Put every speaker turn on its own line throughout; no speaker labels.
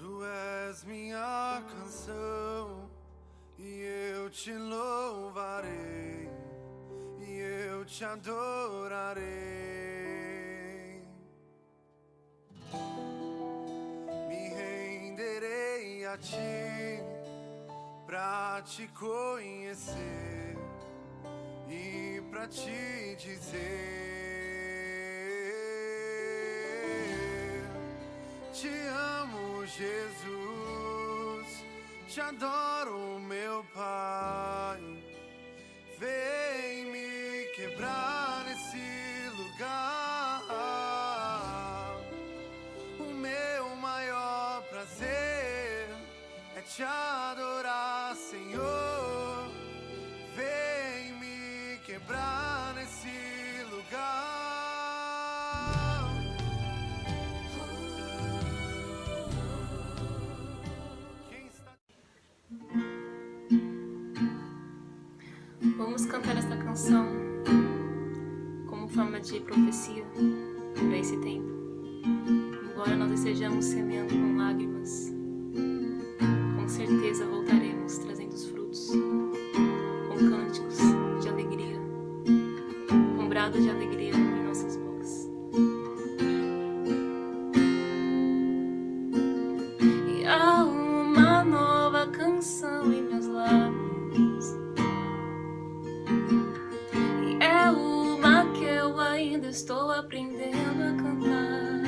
Tu és minha canção e eu te louvarei e eu te adorarei. Me renderei a ti pra te conhecer e pra te dizer: te amo, Jesus, te adoro, meu Pai. Vem me quebrar nesse lugar. O meu maior prazer é te adorar, Senhor. Vem me quebrar nesse lugar.
Vamos cantar esta canção como forma de profecia para esse tempo. Embora nós estejamos semeando com lágrimas, com certeza voltaremos trazendo os frutos, com cânticos de alegria, com brados de alegria em nossas bocas. E há uma nova canção em meus lábios. Estou aprendendo a cantar,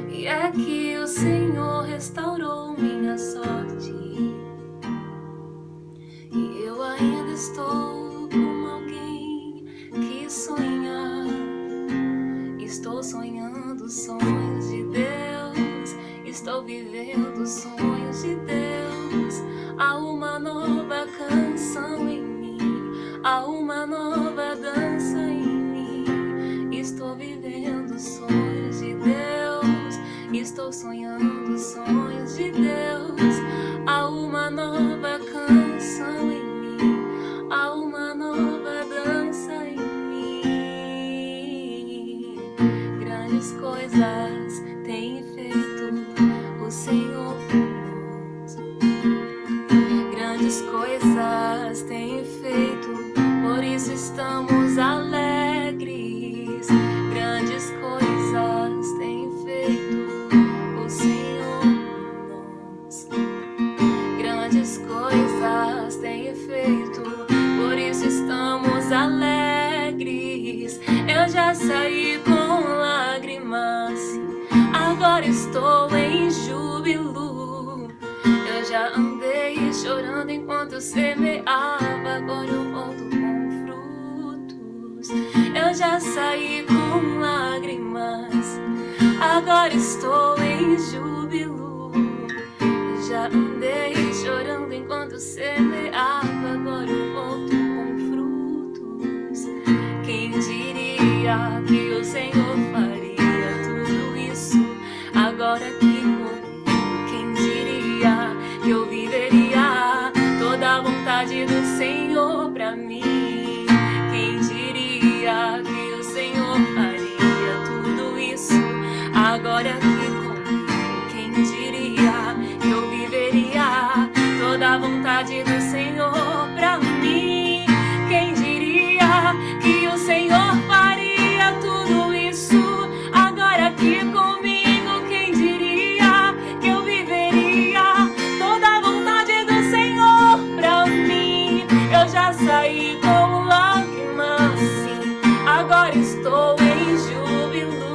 e é que o Senhor restaurou minha sorte, e eu ainda estou como alguém que sonha. Estou sonhando sonhos de Deus, estou vivendo sonhos de Deus. Há uma nova canção em mim, há uma nova dança em mim. Estou vivendo sonhos de Deus, estou sonhando sonhos de Deus. Há uma nova canção em mim, há uma nova dança em mim. Grandes coisas tem feito o Senhor por nós. Grandes coisas tem feito, por isso estamos alegres. Grandes coisas tem feito o Senhor por nós. Grandes coisas tem feito, por isso estamos alegres. Eu já saí com lágrimas, agora estou em júbilo. Eu já andei chorando enquanto semeava, agora eu volto com frutos. Eu já saí com lágrimas, agora estou em júbilo. Eu já andei chorando enquanto semeava, agora eu volto com frutos. Quem diria que o Senhor faria tudo isso agora aqui comigo? Quem diria que eu viveria toda a vontade do Senhor pra mim? Quem diria que o Senhor faria tudo isso agora aqui comigo? Quem diria que eu viveria toda a vontade do Senhor pra mim? Quem diria que o Senhor faria tudo isso agora aqui comigo? Quem diria que eu viveria toda a vontade do Senhor pra mim? Eu já saí com lágrimas, sim, agora estou em júbilo.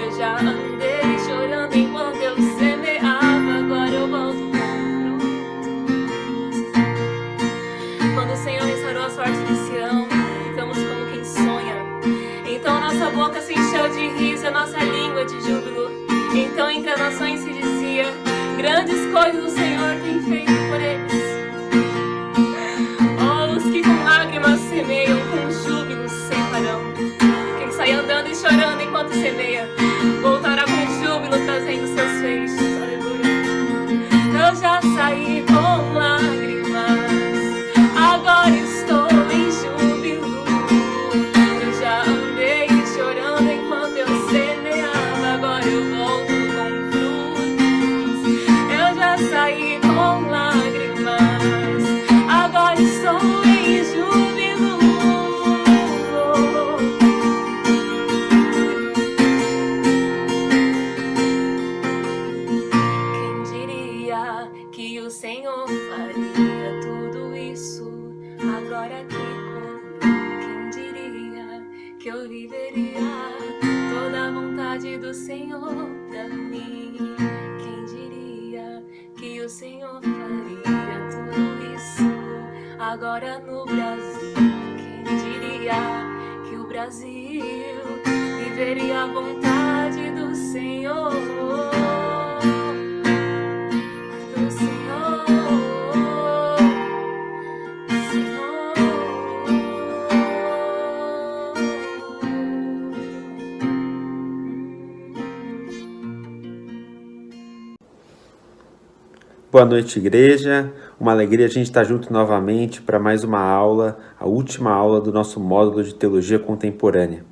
Eu já andei chorando enquanto eu semeava, agora eu volto com frutos. Quando o Senhor restaurou a sorte de Sião, ficamos como quem sonha. Então nossa boca se encheu de riso, a nossa língua de júbilo. Então entre as nações se dizia: grandes coisas o Senhor tem feito por eles. Oh, os que com lágrimas semeiam, com júbilo ceifarão. Quem sai andando e chorando enquanto semeia, voltará com júbilo trazendo seus feixes. Aleluia. Eu já saí com lágrimas, agora estou em júbilo. Eu já andei chorando enquanto eu semeava, agora eu volto com agora no Brasil. Quem diria que o Brasil viveria à vontade do Senhor? Do Senhor, Senhor.
Boa noite, igreja. Uma alegria a gente estar junto novamente para mais uma aula, a última aula do nosso módulo de Teologia Contemporânea.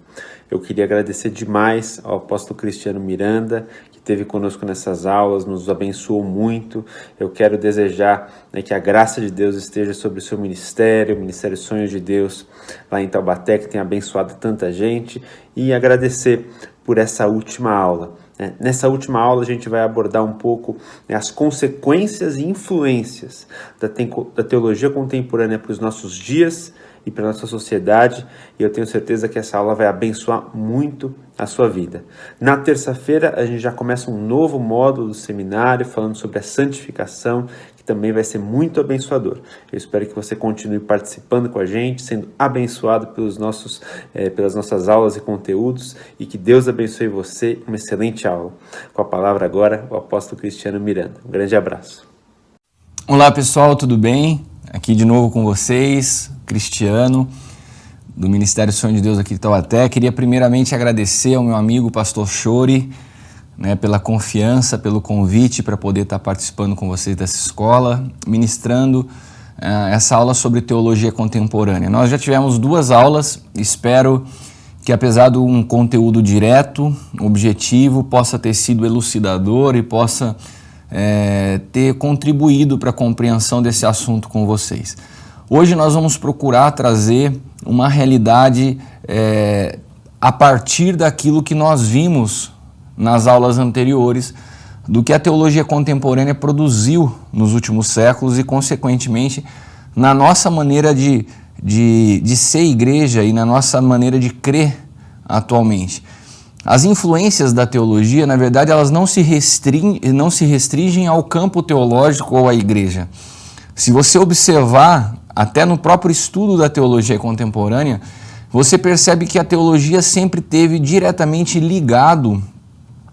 Eu queria agradecer demais ao apóstolo Cristiano Miranda, que esteve conosco nessas aulas, nos abençoou muito. Eu quero desejar que a graça de Deus esteja sobre o seu ministério, o Ministério Sonhos de Deus, lá em Taubaté, que tem abençoado tanta gente, e agradecer por essa última aula. Nessa última aula a gente vai abordar um pouco as consequências e influências da teologia contemporânea para os nossos dias e para a nossa sociedade, e eu tenho certeza que essa aula vai abençoar muito a sua vida. Na terça-feira a gente já começa um novo módulo do seminário falando sobre a santificação, que também vai ser muito abençoador. Eu espero que você continue participando com a gente, sendo abençoado pelas nossas aulas e conteúdos, e que Deus abençoe você. Uma excelente aula. Com a palavra agora, o apóstolo Cristiano Miranda. Um grande abraço.
Olá pessoal, tudo bem? Aqui de novo com vocês, Cristiano, do Ministério Sonhos de Deus aqui de Taubaté. Queria primeiramente agradecer ao meu amigo Pastor Chori, pela confiança, pelo convite para poder estar participando com vocês dessa escola, ministrando essa aula sobre teologia contemporânea. Nós já tivemos 2 aulas, espero que apesar de um conteúdo direto, objetivo, possa ter sido elucidador e possa ter contribuído para a compreensão desse assunto com vocês. Hoje nós vamos procurar trazer uma realidade a partir daquilo que nós vimos nas aulas anteriores, do que a teologia contemporânea produziu nos últimos séculos e, consequentemente, na nossa maneira de ser igreja e na nossa maneira de crer atualmente. As influências da teologia, na verdade, elas não se restringem ao campo teológico ou à igreja. Se você observar, até no próprio estudo da teologia contemporânea, você percebe que a teologia sempre esteve diretamente ligado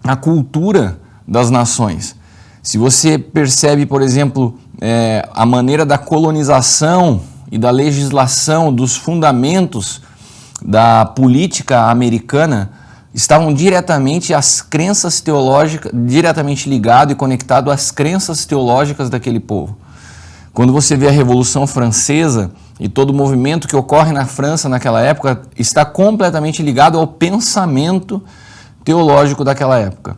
à cultura das nações. Se você percebe, por exemplo, a maneira da colonização e da legislação, dos fundamentos da política americana, estavam diretamente às crenças teológicas, diretamente ligado e conectado às crenças teológicas daquele povo. Quando você vê a Revolução Francesa e todo o movimento que ocorre na França naquela época, está completamente ligado ao pensamento teológico daquela época.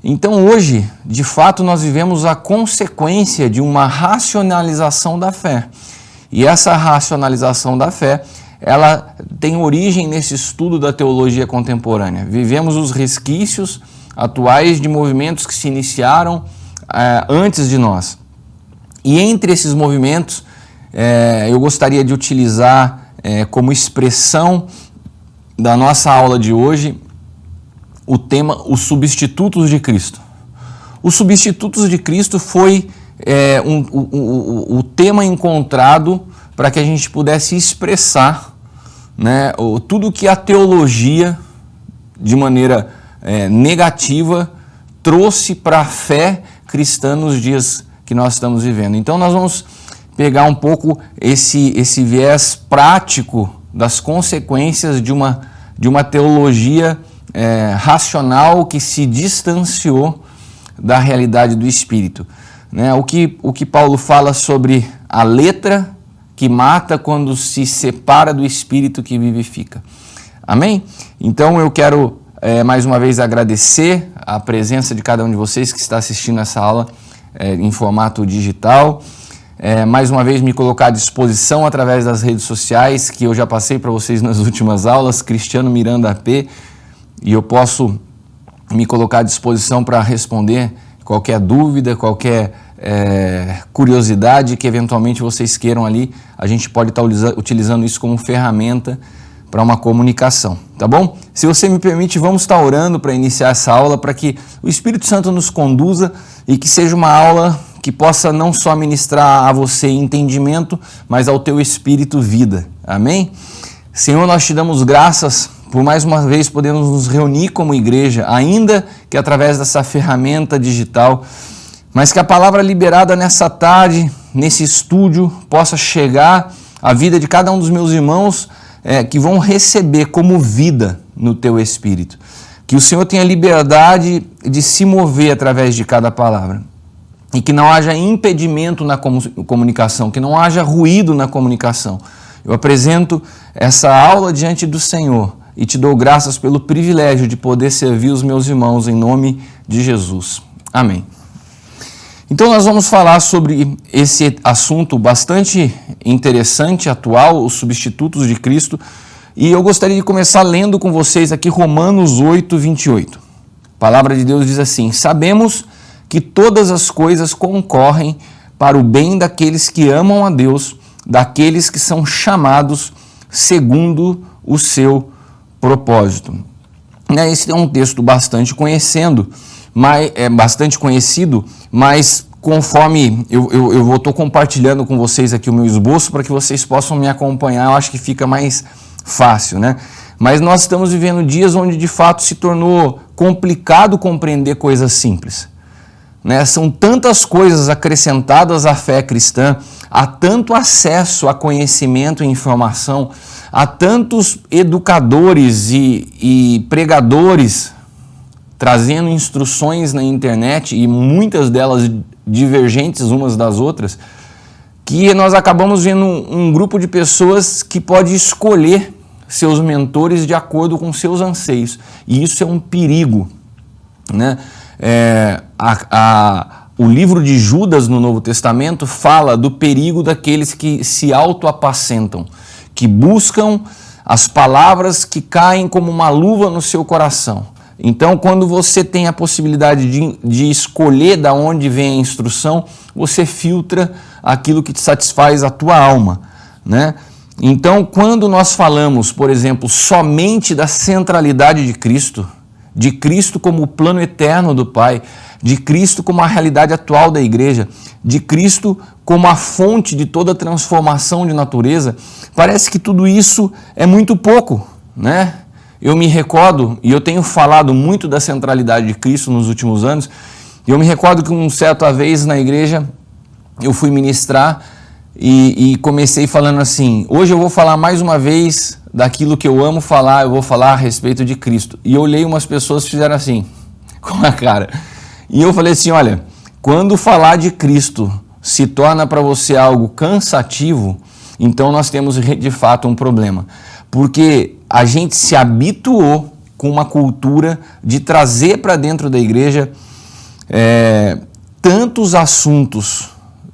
Então hoje, de fato, nós vivemos a consequência de uma racionalização da fé. E essa racionalização da fé, ela tem origem nesse estudo da teologia contemporânea. Vivemos os resquícios atuais de movimentos que se iniciaram antes de nós. E entre esses movimentos, eu gostaria de utilizar como expressão da nossa aula de hoje o tema, os substitutos de Cristo. Os substitutos de Cristo foi o tema encontrado para que a gente pudesse expressar tudo que a teologia, de maneira negativa, trouxe para a fé cristã nos dias que nós estamos vivendo. Então nós vamos pegar um pouco esse viés prático das consequências de uma teologia racional que se distanciou da realidade do Espírito. O que Paulo fala sobre a letra que mata quando se separa do Espírito que vivifica. Amém? Então eu quero mais uma vez agradecer a presença de cada um de vocês que está assistindo essa aula em formato digital. Mais uma vez me colocar à disposição através das redes sociais que eu já passei para vocês nas últimas aulas, Cristiano Miranda AP, e eu posso me colocar à disposição para responder qualquer dúvida, qualquer curiosidade que eventualmente vocês queiram ali. A gente pode estar utilizando isso como ferramenta para uma comunicação, tá bom? Se você me permite, vamos estar orando para iniciar essa aula, para que o Espírito Santo nos conduza e que seja uma aula que possa não só ministrar a você entendimento, mas ao teu espírito vida. Amém? Senhor, nós te damos graças por mais uma vez podermos nos reunir como igreja, ainda que através dessa ferramenta digital, mas que a palavra liberada nessa tarde, nesse estúdio, possa chegar à vida de cada um dos meus irmãos que vão receber como vida no teu espírito. Que o Senhor tenha liberdade de se mover através de cada palavra. E que não haja impedimento na comunicação, que não haja ruído na comunicação. Eu apresento essa aula diante do Senhor e te dou graças pelo privilégio de poder servir os meus irmãos em nome de Jesus. Amém. Então nós vamos falar sobre esse assunto bastante interessante, atual, os substitutos de Cristo. E eu gostaria de começar lendo com vocês aqui Romanos 8, 28. A palavra de Deus diz assim: sabemos que todas as coisas concorrem para o bem daqueles que amam a Deus, daqueles que são chamados segundo o seu propósito. Esse é um texto bastante conhecido, mas conforme eu estou compartilhando com vocês aqui o meu esboço para que vocês possam me acompanhar, eu acho que fica mais fácil, né? Mas nós estamos vivendo dias onde de fato se tornou complicado compreender coisas simples. Né? São tantas coisas acrescentadas à fé cristã, há tanto acesso a conhecimento e informação, há tantos educadores e pregadores trazendo instruções na internet e muitas delas divergentes umas das outras, que nós acabamos vendo um grupo de pessoas que pode escolher seus mentores de acordo com seus anseios. E isso é um perigo, né? O livro de Judas no Novo Testamento fala do perigo daqueles que se autoapacentam, que buscam as palavras que caem como uma luva no seu coração. Então, quando você tem a possibilidade de escolher de onde vem a instrução, você filtra aquilo que te satisfaz a tua alma, né? Então, quando nós falamos, por exemplo, somente da centralidade de Cristo como o plano eterno do Pai, de Cristo como a realidade atual da igreja, de Cristo como a fonte de toda transformação de natureza, parece que tudo isso é muito pouco, né? Eu me recordo, e eu tenho falado muito da centralidade de Cristo nos últimos anos, e eu me recordo que certa vez na igreja eu fui ministrar e comecei falando assim: hoje eu vou falar mais uma vez daquilo que eu amo falar, eu vou falar a respeito de Cristo. E eu olhei umas pessoas que fizeram assim, com a cara. E eu falei assim: olha, quando falar de Cristo se torna para você algo cansativo, então nós temos de fato um problema. Porque a gente se habituou com uma cultura de trazer para dentro da igreja tantos assuntos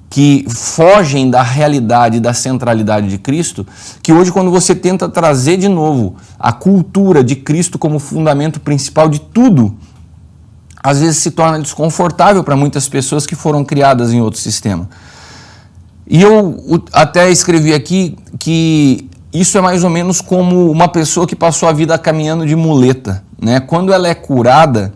que fogem da realidade, da centralidade de Cristo, que hoje quando você tenta trazer de novo a cultura de Cristo como fundamento principal de tudo, às vezes se torna desconfortável para muitas pessoas que foram criadas em outro sistema. E eu até escrevi aqui que isso é mais ou menos como uma pessoa que passou a vida caminhando de muleta, né? Quando ela é curada,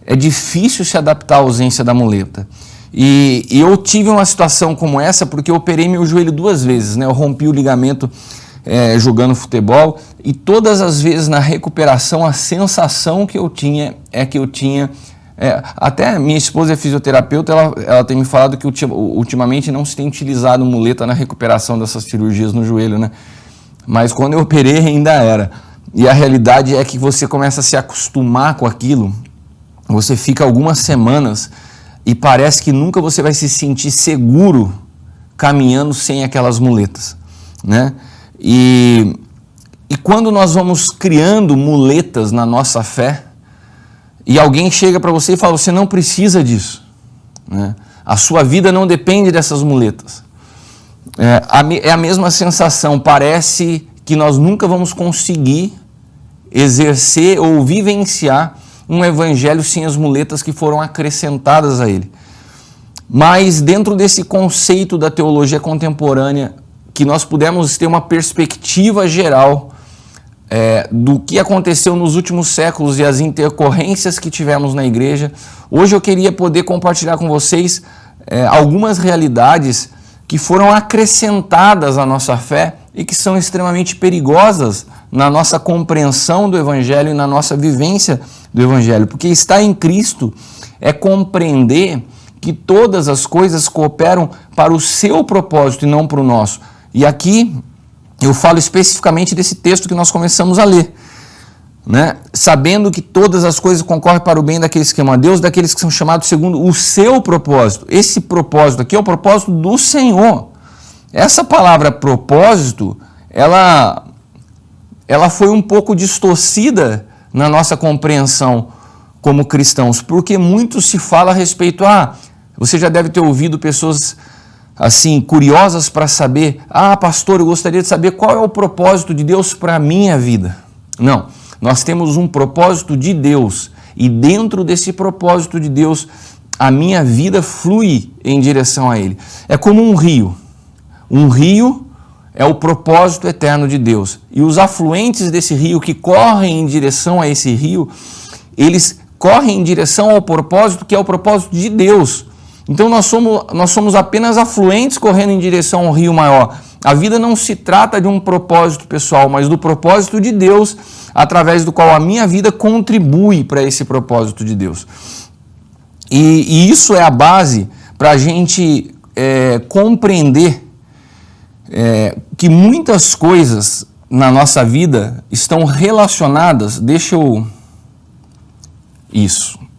é difícil se adaptar à ausência da muleta. E eu tive uma situação como essa porque eu operei meu joelho 2 vezes, né? Eu rompi o ligamento jogando futebol e todas as vezes na recuperação a sensação que eu tinha é que eu tinha... até minha esposa é fisioterapeuta, ela tem me falado que ultimamente não se tem utilizado muleta na recuperação dessas cirurgias no joelho, né? Mas quando eu operei ainda era. E a realidade é que você começa a se acostumar com aquilo, você fica algumas semanas e parece que nunca você vai se sentir seguro caminhando sem aquelas muletas, né? E quando nós vamos criando muletas na nossa fé, e alguém chega para você e fala: você não precisa disso, né? A sua vida não depende dessas muletas. É a mesma sensação, parece que nós nunca vamos conseguir exercer ou vivenciar um evangelho sem as muletas que foram acrescentadas a ele. Mas dentro desse conceito da teologia contemporânea, que nós pudemos ter uma perspectiva geral do que aconteceu nos últimos séculos e as intercorrências que tivemos na igreja, hoje eu queria poder compartilhar com vocês algumas realidades que foram acrescentadas à nossa fé e que são extremamente perigosas na nossa compreensão do Evangelho e na nossa vivência do Evangelho. Porque estar em Cristo é compreender que todas as coisas cooperam para o seu propósito e não para o nosso. E aqui eu falo especificamente desse texto que nós começamos a ler, né? Sabendo que todas as coisas concorrem para o bem daqueles que amam a Deus, daqueles que são chamados segundo o seu propósito. Esse propósito aqui é o propósito do Senhor. Essa palavra propósito, ela foi um pouco distorcida na nossa compreensão como cristãos, porque muito se fala a respeito, você já deve ter ouvido pessoas assim, curiosas para saber, pastor, eu gostaria de saber qual é o propósito de Deus para a minha vida. Não, nós temos um propósito de Deus e dentro desse propósito de Deus, a minha vida flui em direção a Ele. É como um rio. Um rio é o propósito eterno de Deus. E os afluentes desse rio que correm em direção a esse rio, eles correm em direção ao propósito que é o propósito de Deus. Então nós somos apenas afluentes correndo em direção ao rio maior. A vida não se trata de um propósito pessoal, mas do propósito de Deus, através do qual a minha vida contribui para esse propósito de Deus. E isso é a base para a gente compreender que muitas coisas na nossa vida estão relacionadas.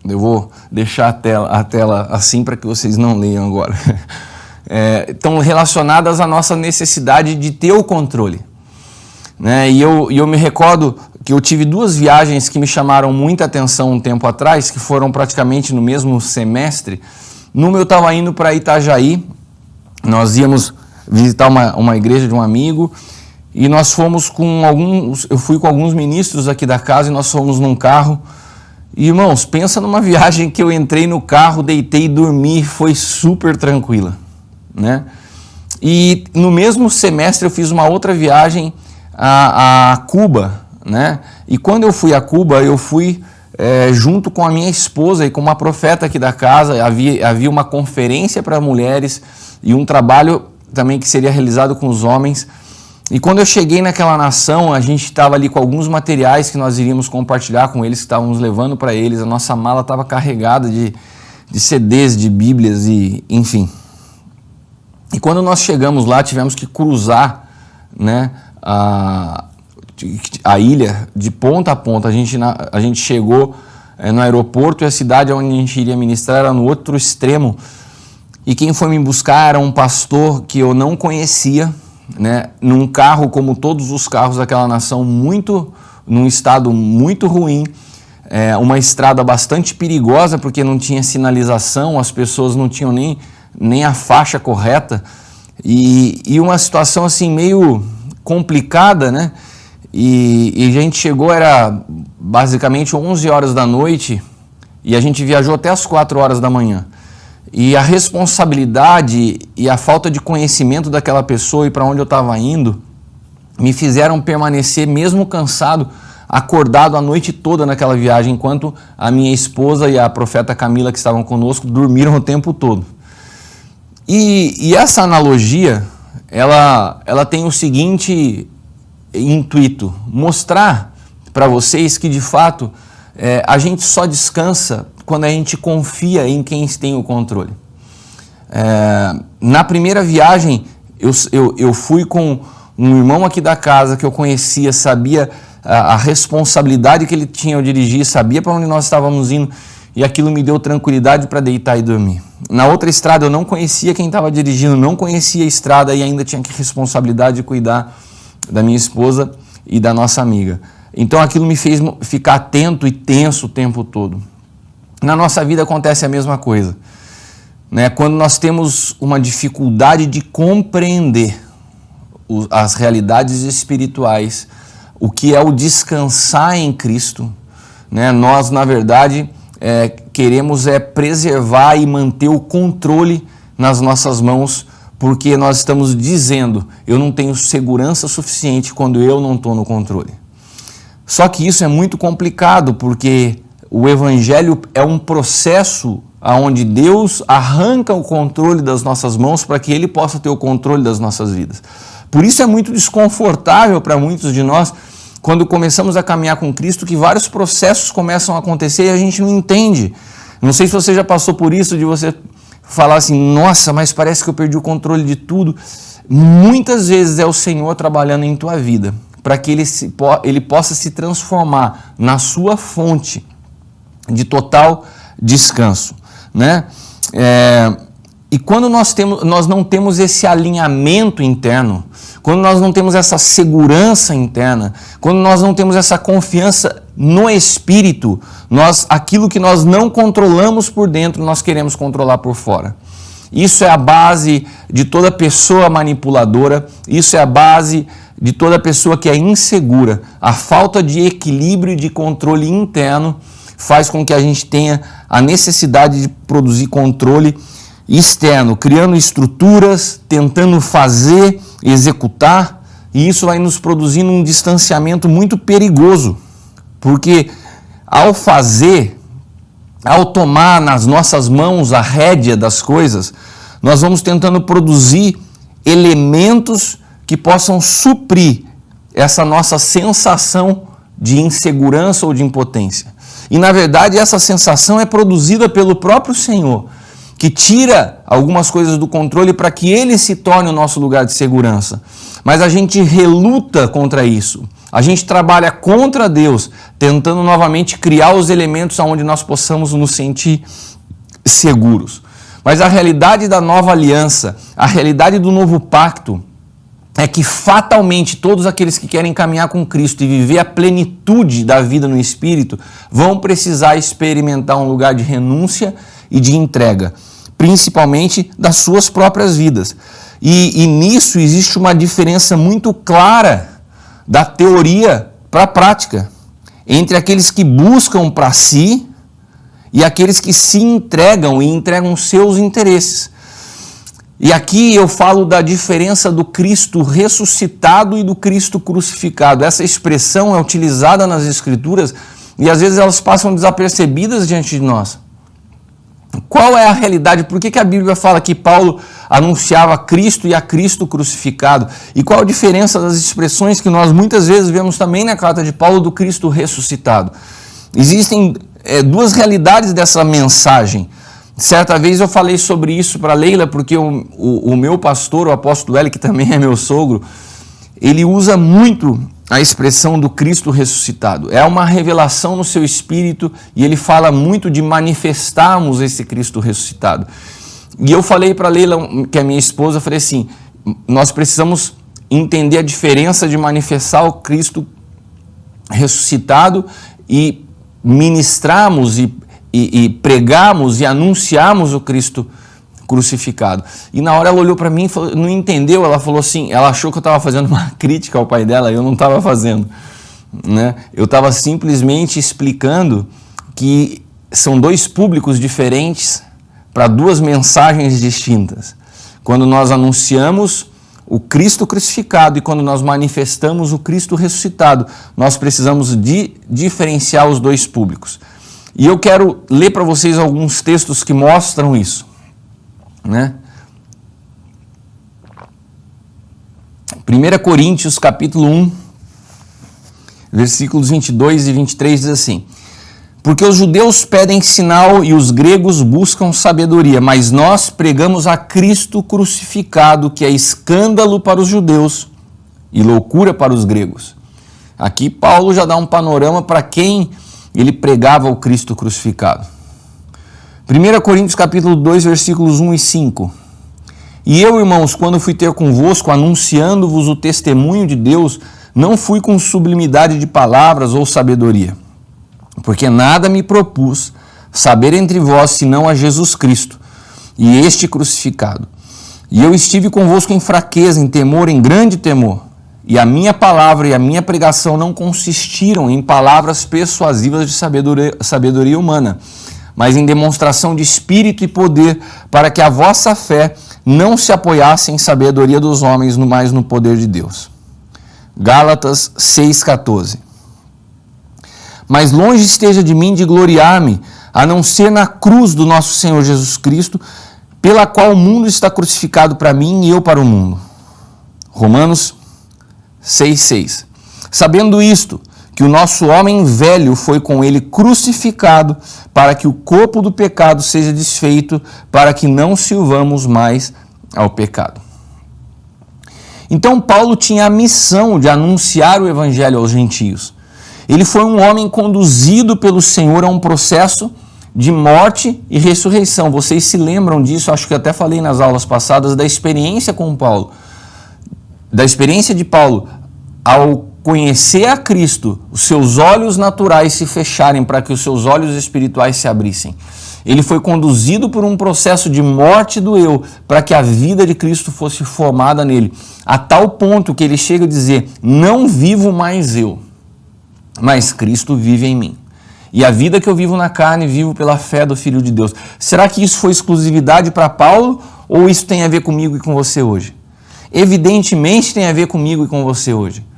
Eu vou deixar a tela assim para que vocês não leiam agora. Estão relacionadas à nossa necessidade de ter o controle. Né? E eu me recordo que eu tive 2 viagens que me chamaram muita atenção um tempo atrás, que foram praticamente no mesmo semestre. Numa eu estava indo para Itajaí, nós íamos visitar uma igreja de um amigo, e nós fomos eu fui com alguns ministros aqui da casa e nós fomos num carro. E, irmãos, pensa numa viagem que eu entrei no carro, deitei e dormi, foi super tranquila, né? E no mesmo semestre eu fiz uma outra viagem a Cuba, né? E quando eu fui a Cuba, eu fui junto com a minha esposa e com uma profeta aqui da casa. Havia uma conferência para mulheres e um trabalho também que seria realizado com os homens. E quando eu cheguei naquela nação, a gente estava ali com alguns materiais que nós iríamos compartilhar com eles, que estávamos levando para eles. A nossa mala estava carregada de CDs, de Bíblias e enfim. E quando nós chegamos lá, tivemos que cruzar, né, a ilha de ponta a ponta. A gente chegou no aeroporto e a cidade onde a gente iria ministrar era no outro extremo. E quem foi me buscar era um pastor que eu não conhecia, né, num carro como todos os carros daquela nação, num estado muito ruim, uma estrada bastante perigosa porque não tinha sinalização, as pessoas não tinham nem a faixa correta e uma situação assim meio complicada, né? E a gente chegou, era basicamente 11 horas da noite e a gente viajou até as 4 horas da manhã. E a responsabilidade e a falta de conhecimento daquela pessoa e para onde eu estava indo me fizeram permanecer, mesmo cansado, acordado a noite toda naquela viagem, enquanto a minha esposa e a profeta Camila, que estavam conosco, dormiram o tempo todo. E essa analogia, ela tem o seguinte intuito: mostrar para vocês que, de fato, a gente só descansa quando a gente confia em quem tem o controle. Na primeira viagem, eu fui com um irmão aqui da casa que eu conhecia, sabia a responsabilidade que ele tinha ao dirigir, sabia para onde nós estávamos indo, e aquilo me deu tranquilidade para deitar e dormir. Na outra estrada eu não conhecia quem estava dirigindo, não conhecia a estrada e ainda tinha que responsabilidade de cuidar da minha esposa e da nossa amiga. Então aquilo me fez ficar atento e tenso o tempo todo. Na nossa vida acontece a mesma coisa, né? Quando nós temos uma dificuldade de compreender as realidades espirituais, o que é o descansar em Cristo, né? Nós, na verdade, queremos preservar e manter o controle nas nossas mãos, porque nós estamos dizendo, eu não tenho segurança suficiente quando eu não estou no controle. Só que isso é muito complicado, porque o Evangelho é um processo onde Deus arranca o controle das nossas mãos para que Ele possa ter o controle das nossas vidas. Por isso é muito desconfortável para muitos de nós, quando começamos a caminhar com Cristo, que vários processos começam a acontecer e a gente não entende. Não sei se você já passou por isso, de você falar assim, nossa, mas parece que eu perdi o controle de tudo. Muitas vezes é o Senhor trabalhando em tua vida, para que Ele possa se transformar na sua fonte de total descanso, né? E quando nós não temos esse alinhamento interno, quando nós não temos essa segurança interna, quando nós não temos essa confiança no Espírito, aquilo que nós não controlamos por dentro, nós queremos controlar por fora. Isso é a base de toda pessoa manipuladora, isso é a base de toda pessoa que é insegura. A falta de equilíbrio e de controle interno faz com que a gente tenha a necessidade de produzir controle externo, criando estruturas, tentando fazer, executar, e isso vai nos produzindo um distanciamento muito perigoso, porque ao fazer, ao tomar nas nossas mãos a rédea das coisas, nós vamos tentando produzir elementos que possam suprir essa nossa sensação de insegurança ou de impotência. E na verdade essa sensação é produzida pelo próprio Senhor, que tira algumas coisas do controle para que Ele se torne o nosso lugar de segurança. Mas a gente reluta contra isso. A gente trabalha contra Deus, tentando novamente criar os elementos onde nós possamos nos sentir seguros. Mas a realidade da nova aliança, a realidade do novo pacto, é que fatalmente todos aqueles que querem caminhar com Cristo e viver a plenitude da vida no Espírito vão precisar experimentar um lugar de renúncia e de entrega, principalmente das suas próprias vidas. E nisso existe uma diferença muito clara da teoria para a prática, entre aqueles que buscam para si e aqueles que se entregam e entregam seus interesses. E aqui eu falo da diferença do Cristo ressuscitado e do Cristo crucificado. Essa expressão é utilizada nas Escrituras e às vezes elas passam desapercebidas diante de nós. Qual é a realidade? Por que a Bíblia fala que Paulo anunciava Cristo e a Cristo crucificado? E qual a diferença das expressões que nós muitas vezes vemos também na carta de Paulo do Cristo ressuscitado? Existem duas realidades dessa mensagem. Certa vez eu falei sobre isso para Leila, porque o meu pastor, o apóstolo L, que também é meu sogro, ele usa muito a expressão do Cristo ressuscitado. É uma revelação no seu espírito e ele fala muito de manifestarmos esse Cristo ressuscitado. E eu falei para Leila, que é minha esposa, eu falei assim, nós precisamos entender a diferença de manifestar o Cristo ressuscitado e ministrarmos e pregarmos e anunciarmos o Cristo crucificado. E na hora ela olhou para mim e falou, não entendeu, ela falou assim, ela achou que eu estava fazendo uma crítica ao pai dela, eu não estava fazendo, né? Eu estava simplesmente explicando que são dois públicos diferentes para duas mensagens distintas. Quando nós anunciamos o Cristo crucificado e quando nós manifestamos o Cristo ressuscitado, nós precisamos diferenciar os dois públicos. E eu quero ler para vocês alguns textos que mostram isso, né? 1 Coríntios capítulo 1, versículos 22 e 23 diz assim: porque os judeus pedem sinal e os gregos buscam sabedoria, mas nós pregamos a Cristo crucificado, que é escândalo para os judeus e loucura para os gregos. Aqui Paulo já dá um panorama para quem ele pregava o Cristo crucificado. 1 Coríntios capítulo 2, versículos 1 e 5. E eu, irmãos, quando fui ter convosco, anunciando-vos o testemunho de Deus, não fui com sublimidade de palavras ou sabedoria, porque nada me propus saber entre vós, senão a Jesus Cristo, e este crucificado. E eu estive convosco em fraqueza, em temor, em grande temor. E a minha palavra e a minha pregação não consistiram em palavras persuasivas de sabedoria humana, mas em demonstração de espírito e poder, para que a vossa fé não se apoiasse em sabedoria dos homens, mas no poder de Deus. Gálatas 6,14. Mas longe esteja de mim de gloriar-me, a não ser na cruz do nosso Senhor Jesus Cristo, pela qual o mundo está crucificado para mim e eu para o mundo. Romanos 6,6. Sabendo isto, que o nosso homem velho foi com ele crucificado, para que o corpo do pecado seja desfeito, para que não sirvamos mais ao pecado. Então Paulo tinha a missão de anunciar o evangelho aos gentios. Ele foi um homem conduzido pelo Senhor a um processo de morte e ressurreição. Vocês se lembram disso? Acho que eu até falei nas aulas passadas da experiência com Paulo, da experiência de Paulo ao conhecer a Cristo, os seus olhos naturais se fecharem para que os seus olhos espirituais se abrissem. Ele foi conduzido por um processo de morte do eu, para que a vida de Cristo fosse formada nele, a tal ponto que ele chega a dizer: não vivo mais eu, mas Cristo vive em mim. E a vida que eu vivo na carne, vivo pela fé do Filho de Deus. Será que isso foi exclusividade para Paulo, ou isso tem a ver comigo e com você hoje? Evidentemente tem a ver comigo e com você hoje.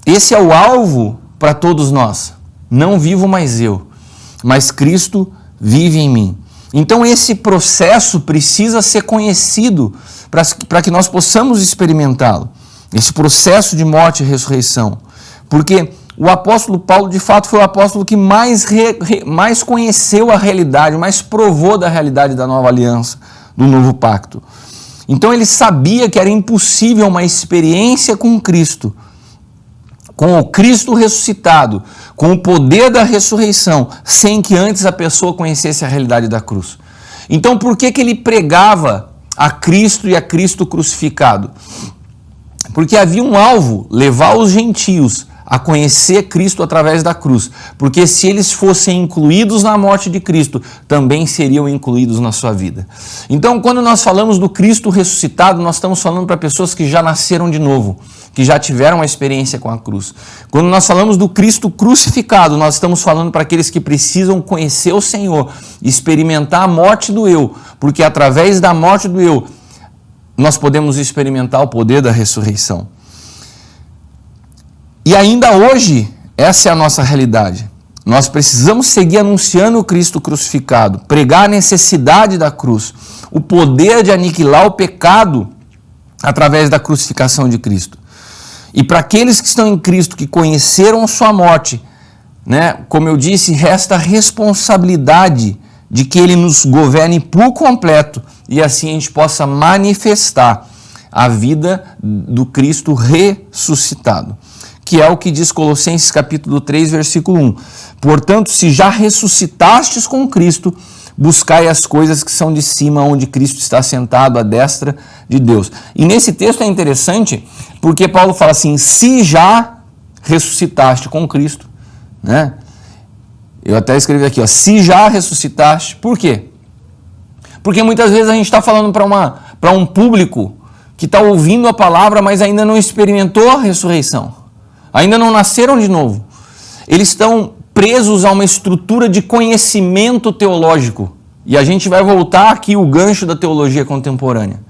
Esse é o alvo para todos nós. Não vivo mais eu, mas Cristo vive em mim. Então esse processo precisa ser conhecido para que nós possamos experimentá-lo. Esse processo de morte e ressurreição. Porque o apóstolo Paulo, de fato, foi o apóstolo que mais conheceu a realidade, mais provou da realidade da nova aliança, do novo pacto. Então ele sabia que era impossível uma experiência com Cristo, com o Cristo ressuscitado, com o poder da ressurreição, sem que antes a pessoa conhecesse a realidade da cruz. Então por que ele pregava a Cristo e a Cristo crucificado? Porque havia um alvo, levar os gentios a conhecer Cristo através da cruz. Porque se eles fossem incluídos na morte de Cristo, também seriam incluídos na sua vida. Então, quando nós falamos do Cristo ressuscitado, nós estamos falando para pessoas que já nasceram de novo, que já tiveram a experiência com a cruz. Quando nós falamos do Cristo crucificado, nós estamos falando para aqueles que precisam conhecer o Senhor, experimentar a morte do eu, porque através da morte do eu, nós podemos experimentar o poder da ressurreição. E ainda hoje, essa é a nossa realidade. Nós precisamos seguir anunciando o Cristo crucificado, pregar a necessidade da cruz, o poder de aniquilar o pecado através da crucificação de Cristo. E para aqueles que estão em Cristo, que conheceram sua morte, como eu disse, resta a responsabilidade de que Ele nos governe por completo e assim a gente possa manifestar a vida do Cristo ressuscitado, que é o que diz Colossenses capítulo 3, versículo 1. Portanto, se já ressuscitastes com Cristo, buscai as coisas que são de cima, onde Cristo está sentado à destra de Deus. E nesse texto é interessante, porque Paulo fala assim, se já ressuscitaste com Cristo, Eu até escrevi aqui, se já ressuscitaste. Por quê? Porque muitas vezes a gente está falando para um público que está ouvindo a palavra, mas ainda não experimentou a ressurreição. Ainda não nasceram de novo. Eles estão presos a uma estrutura de conhecimento teológico. E a gente vai voltar aqui o gancho da teologia contemporânea.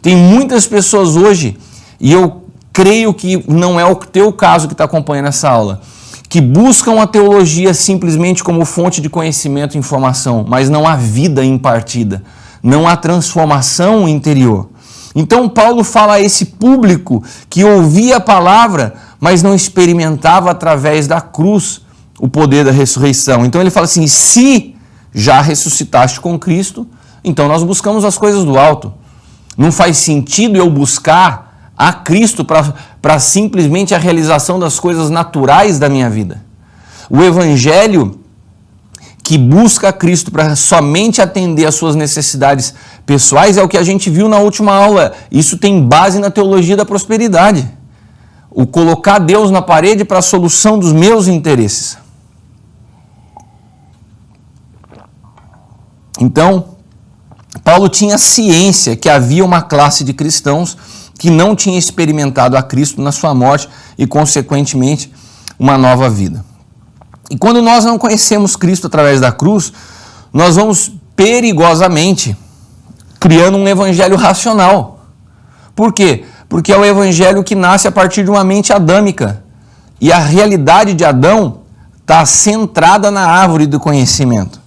Tem muitas pessoas hoje, e eu creio que não é o teu caso que está acompanhando essa aula, que buscam a teologia simplesmente como fonte de conhecimento e informação, mas não há vida impartida, não há transformação interior. Então Paulo fala a esse público que ouvia a palavra, mas não experimentava através da cruz o poder da ressurreição. Então ele fala assim, se já ressuscitaste com Cristo, então nós buscamos as coisas do alto. Não faz sentido eu buscar a Cristo para simplesmente a realização das coisas naturais da minha vida. O evangelho que busca a Cristo para somente atender às suas necessidades pessoais é o que a gente viu na última aula. Isso tem base na teologia da prosperidade. O colocar Deus na parede para a solução dos meus interesses. Então, Paulo tinha ciência que havia uma classe de cristãos que não tinha experimentado a Cristo na sua morte e, consequentemente, uma nova vida. E quando nós não conhecemos Cristo através da cruz, nós vamos perigosamente criando um evangelho racional. Por quê? Porque é o evangelho que nasce a partir de uma mente adâmica. E a realidade de Adão está centrada na árvore do conhecimento.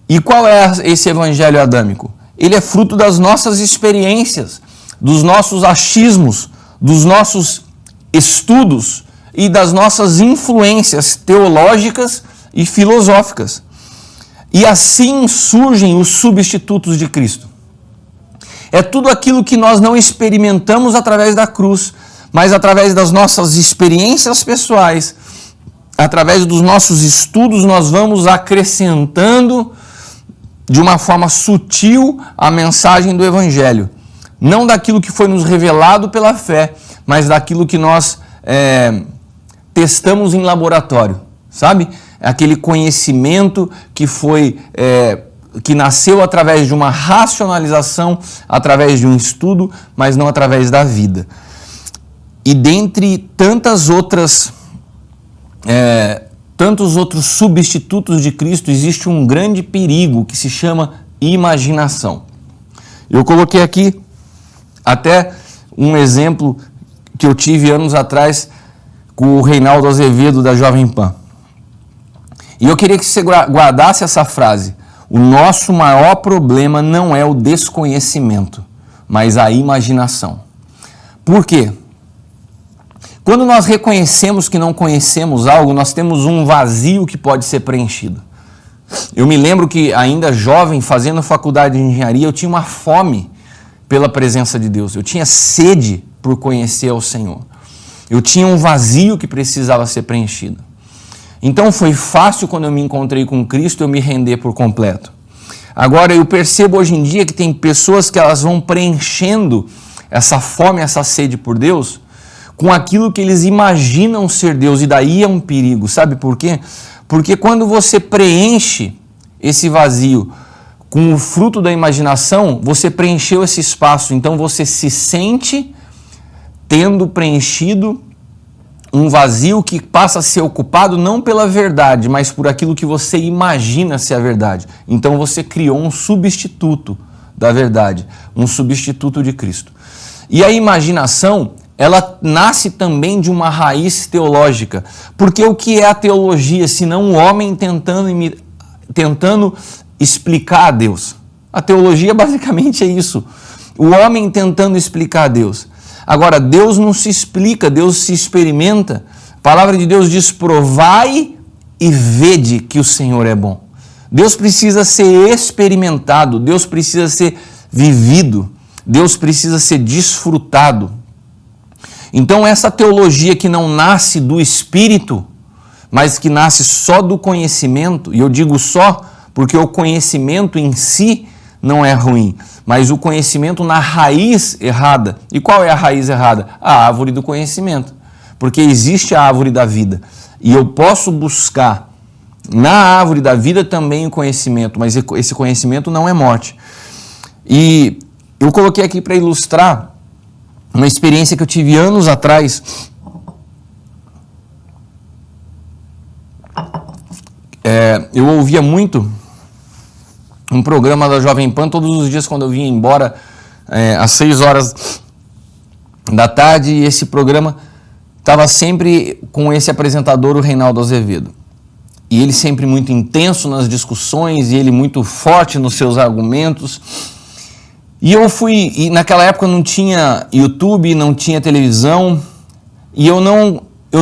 E qual é esse evangelho adâmico? Ele é fruto das nossas experiências, dos nossos achismos, dos nossos estudos e das nossas influências teológicas e filosóficas. E assim surgem os substitutos de Cristo. É tudo aquilo que nós não experimentamos através da cruz, mas através das nossas experiências pessoais, através dos nossos estudos, nós vamos acrescentando de uma forma sutil a mensagem do Evangelho. Não daquilo que foi nos revelado pela fé, mas daquilo que nós testamos em laboratório, sabe? Aquele conhecimento que foi que nasceu através de uma racionalização, através de um estudo, mas não através da vida. E dentre tantos outros substitutos de Cristo, existe um grande perigo que se chama imaginação. Eu coloquei aqui até um exemplo que eu tive anos atrás com o Reinaldo Azevedo da Jovem Pan. E eu queria que você guardasse essa frase. O nosso maior problema não é o desconhecimento, mas a imaginação. Por quê? Quando nós reconhecemos que não conhecemos algo, nós temos um vazio que pode ser preenchido. Eu me lembro que ainda jovem, fazendo faculdade de engenharia, eu tinha uma fome pela presença de Deus. Eu tinha sede por conhecer ao Senhor. Eu tinha um vazio que precisava ser preenchido. Então foi fácil, quando eu me encontrei com Cristo, eu me render por completo. Agora eu percebo hoje em dia que tem pessoas que elas vão preenchendo essa fome, essa sede por Deus, com aquilo que eles imaginam ser Deus, e daí é um perigo. Sabe por quê? Porque quando você preenche esse vazio com o fruto da imaginação, você preencheu esse espaço, então você se sente tendo preenchido um vazio que passa a ser ocupado não pela verdade, mas por aquilo que você imagina ser a verdade. Então você criou um substituto da verdade, um substituto de Cristo. E a imaginação, ela nasce também de uma raiz teológica. Porque o que é a teologia, senão um homem tentando explicar a Deus? A teologia basicamente é isso. O homem tentando explicar a Deus. Agora, Deus não se explica, Deus se experimenta. A palavra de Deus diz: provai e vede que o Senhor é bom. Deus precisa ser experimentado, Deus precisa ser vivido, Deus precisa ser desfrutado. Então essa teologia que não nasce do Espírito, mas que nasce só do conhecimento, e eu digo só porque o conhecimento em si não é ruim, mas o conhecimento na raiz errada. E qual é a raiz errada? A árvore do conhecimento. Porque existe a árvore da vida. E eu posso buscar na árvore da vida também o conhecimento, mas esse conhecimento não é morte. E eu coloquei aqui para ilustrar uma experiência que eu tive anos atrás. Eu ouvia muito um programa da Jovem Pan todos os dias quando eu vinha embora, às 6 horas da tarde, e esse programa estava sempre com esse apresentador, o Reinaldo Azevedo. E ele sempre muito intenso nas discussões, e ele muito forte nos seus argumentos. E naquela época não tinha YouTube, não tinha televisão, e eu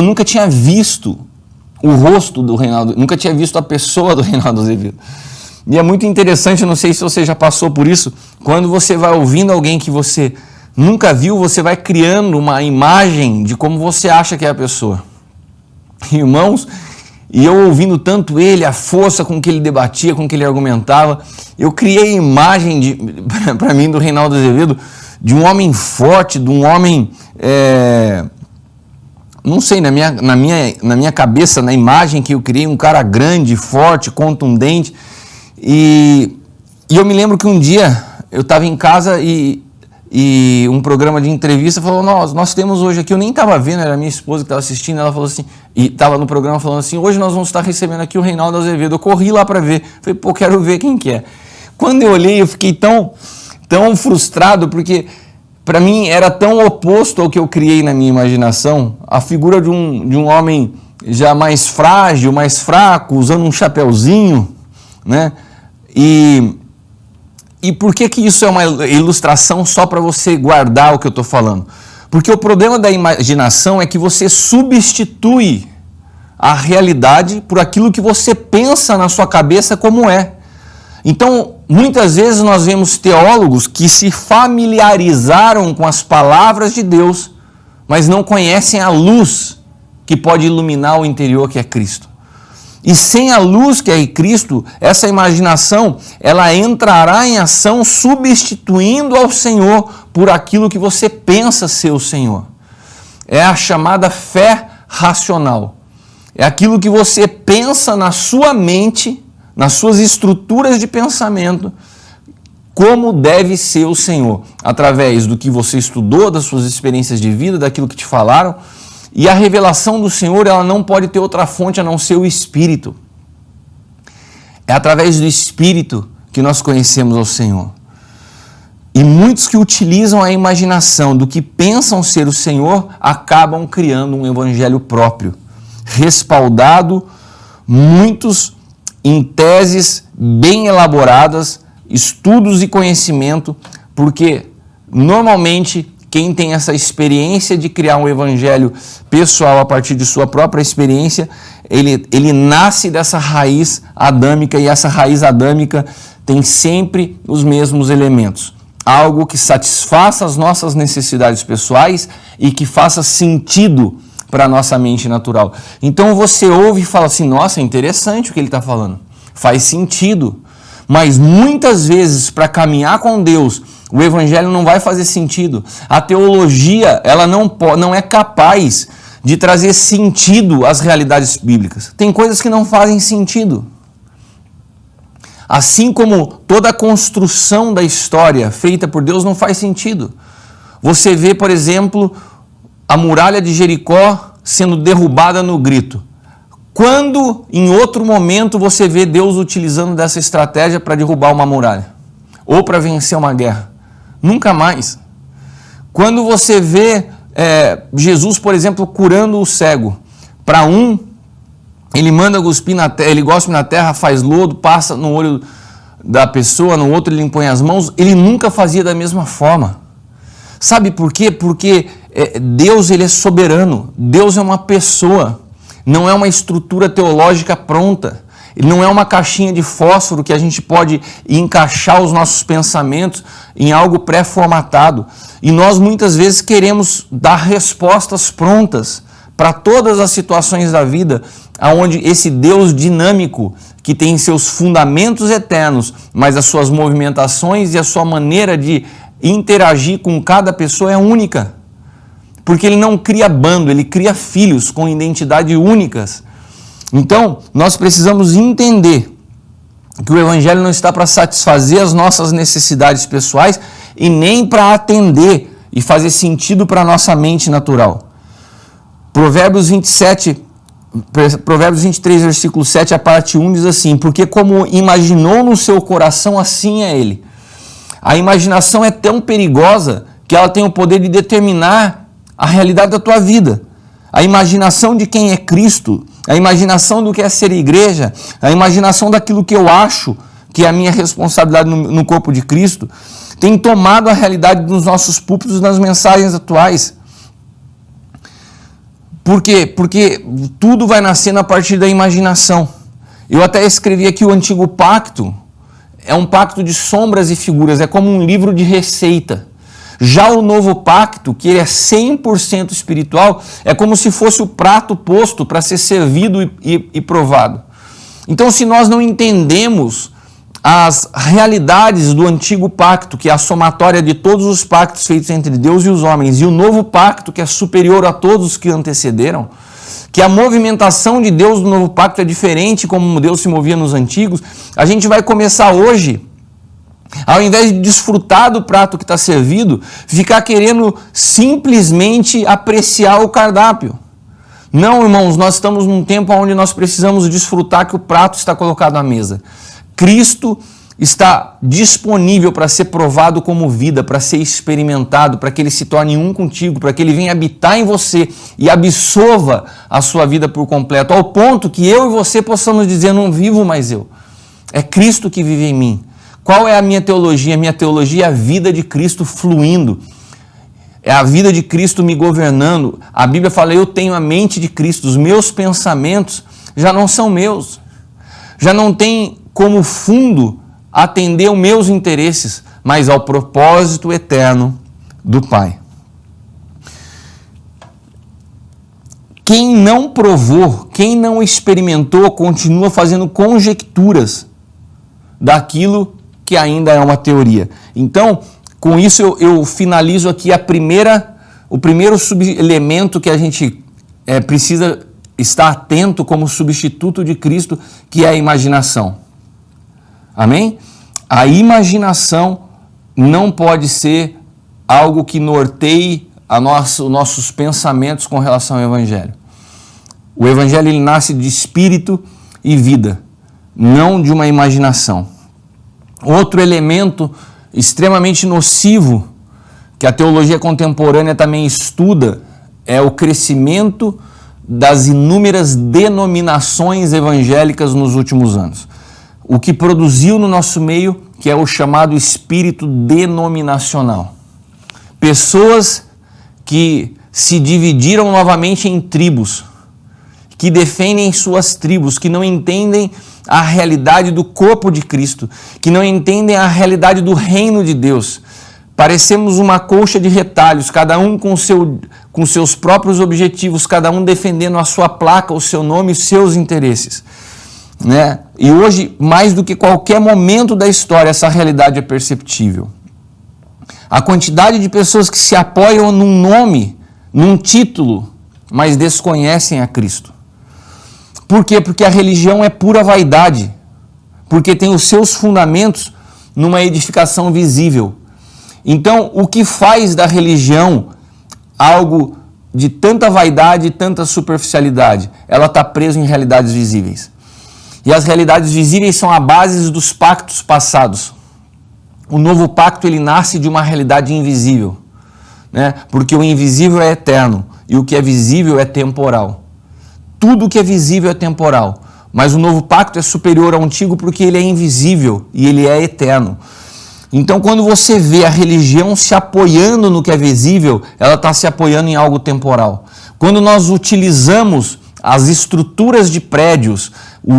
nunca tinha visto o rosto do Reinaldo, nunca tinha visto a pessoa do Reinaldo Azevedo. E é muito interessante, não sei se você já passou por isso, quando você vai ouvindo alguém que você nunca viu, você vai criando uma imagem de como você acha que é a pessoa. Irmãos, e eu ouvindo tanto ele, a força com que ele debatia, com que ele argumentava, eu criei a imagem para mim do Reinaldo Azevedo, de um homem forte, de um homem, não sei, na minha cabeça, na imagem que eu criei, um cara grande, forte, contundente. E eu me lembro que um dia eu estava em casa e um programa de entrevista falou: nós temos hoje aqui, eu nem estava vendo, era a minha esposa que estava assistindo, ela falou assim, e estava no programa falando assim: hoje nós vamos estar recebendo aqui o Reinaldo Azevedo. Eu corri lá para ver, falei: pô, quero ver quem que é. Quando eu olhei, eu fiquei tão frustrado, porque para mim era tão oposto ao que eu criei na minha imaginação, a figura de um homem já mais frágil, mais fraco, usando um chapéuzinho, né? E por que isso é uma ilustração só para você guardar o que eu estou falando? Porque o problema da imaginação é que você substitui a realidade por aquilo que você pensa na sua cabeça como é. Então, muitas vezes nós vemos teólogos que se familiarizaram com as palavras de Deus, mas não conhecem a luz que pode iluminar o interior, que é Cristo. E sem a luz que é Cristo, essa imaginação, ela entrará em ação substituindo ao Senhor por aquilo que você pensa ser o Senhor. É a chamada fé racional. É aquilo que você pensa na sua mente, nas suas estruturas de pensamento, como deve ser o Senhor, através do que você estudou, das suas experiências de vida, daquilo que te falaram. E a revelação do Senhor, ela não pode ter outra fonte a não ser o Espírito. É através do Espírito que nós conhecemos ao Senhor. E muitos que utilizam a imaginação do que pensam ser o Senhor, acabam criando um evangelho próprio, respaldado, muitos em teses bem elaboradas, estudos e conhecimento, porque normalmente quem tem essa experiência de criar um evangelho pessoal a partir de sua própria experiência, ele nasce dessa raiz adâmica, e essa raiz adâmica tem sempre os mesmos elementos. Algo que satisfaça as nossas necessidades pessoais e que faça sentido para a nossa mente natural. Então você ouve e fala assim, nossa, é interessante o que ele está falando, faz sentido. Mas muitas vezes, para caminhar com Deus, o evangelho não vai fazer sentido. A teologia, ela não é capaz de trazer sentido às realidades bíblicas. Tem coisas que não fazem sentido. Assim como toda a construção da história feita por Deus não faz sentido. Você vê, por exemplo, a muralha de Jericó sendo derrubada no grito. Quando, em outro momento, você vê Deus utilizando dessa estratégia para derrubar uma muralha? Ou para vencer uma guerra? Nunca mais. Quando você vê Jesus, por exemplo, curando o cego, para um, ele manda cuspir na terra, ele gospe na terra, faz lodo, passa no olho da pessoa, no outro ele impõe as mãos, ele nunca fazia da mesma forma. Sabe por quê? Porque Deus, ele é soberano, Deus é uma pessoa, não é uma estrutura teológica pronta. Ele não é uma caixinha de fósforo que a gente pode encaixar os nossos pensamentos em algo pré-formatado. E nós muitas vezes queremos dar respostas prontas para todas as situações da vida, onde esse Deus dinâmico, que tem seus fundamentos eternos, mas as suas movimentações e a sua maneira de interagir com cada pessoa é única. Porque ele não cria bando, ele cria filhos com identidade únicas. Então, nós precisamos entender que o evangelho não está para satisfazer as nossas necessidades pessoais e nem para atender e fazer sentido para a nossa mente natural. Provérbios 23, versículo 7, a parte 1 diz assim, porque como imaginou no seu coração, assim é ele. A imaginação é tão perigosa que ela tem o poder de determinar a realidade da tua vida. A imaginação de quem é Cristo, a imaginação do que é ser igreja, a imaginação daquilo que eu acho que é a minha responsabilidade no corpo de Cristo, tem tomado a realidade dos nossos púlpitos nas mensagens atuais. Por quê? Porque tudo vai nascendo a partir da imaginação. Eu até escrevi aqui o Antigo Pacto, é um pacto de sombras e figuras, é como um livro de receita. Já o Novo Pacto, que ele é 100% espiritual, é como se fosse o prato posto para ser servido e provado. Então, se nós não entendemos as realidades do Antigo Pacto, que é a somatória de todos os pactos feitos entre Deus e os homens, e o Novo Pacto, que é superior a todos os que antecederam, que a movimentação de Deus no Novo Pacto é diferente como Deus se movia nos antigos, a gente vai começar hoje, ao invés de desfrutar do prato que está servido, ficar querendo simplesmente apreciar o cardápio. Não, irmãos, nós estamos num tempo onde nós precisamos desfrutar que o prato está colocado à mesa. Cristo está disponível para ser provado como vida, para ser experimentado, para que ele se torne um contigo, para que ele venha habitar em você e absorva a sua vida por completo, ao ponto que eu e você possamos dizer, não vivo mais eu, É Cristo que vive em mim. Qual é a minha teologia? A minha teologia é a vida de Cristo fluindo. É a vida de Cristo me governando. A Bíblia fala, eu tenho a mente de Cristo. Os meus pensamentos já não são meus. Já não tem como fundo atender aos meus interesses, mas ao propósito eterno do Pai. Quem não provou, quem não experimentou, continua fazendo conjecturas daquilo que ainda é uma teoria. Então, com isso eu finalizo aqui o primeiro subelemento que a gente precisa estar atento como substituto de Cristo, que é a imaginação. Amém? A imaginação não pode ser algo que norteie os nossos pensamentos com relação ao Evangelho. O Evangelho ele nasce de espírito e vida, não de uma imaginação. Outro elemento extremamente nocivo que a teologia contemporânea também estuda é o crescimento das inúmeras denominações evangélicas nos últimos anos. O que produziu no nosso meio, que é o chamado espírito denominacional. Pessoas que se dividiram novamente em tribos, que defendem suas tribos, que não entendem a realidade do corpo de Cristo, que não entendem a realidade do reino de Deus. Parecemos uma colcha de retalhos, cada um com seus próprios objetivos, cada um defendendo a sua placa, o seu nome e os seus interesses. Né? E hoje, mais do que qualquer momento da história, essa realidade é perceptível. A quantidade de pessoas que se apoiam num nome, num título, mas desconhecem a Cristo. Por quê? Porque a religião é pura vaidade, porque tem os seus fundamentos numa edificação visível. Então, o que faz da religião algo de tanta vaidade e tanta superficialidade? Ela está presa em realidades visíveis. E as realidades visíveis são a base dos pactos passados. O novo pacto ele nasce de uma realidade invisível, né? Porque o invisível é eterno e o que é visível é temporal. Tudo que é visível é temporal, mas o novo pacto é superior ao antigo porque ele é invisível e ele é eterno. Então, quando você vê a religião se apoiando no que é visível, ela está se apoiando em algo temporal. Quando nós utilizamos as estruturas de prédios,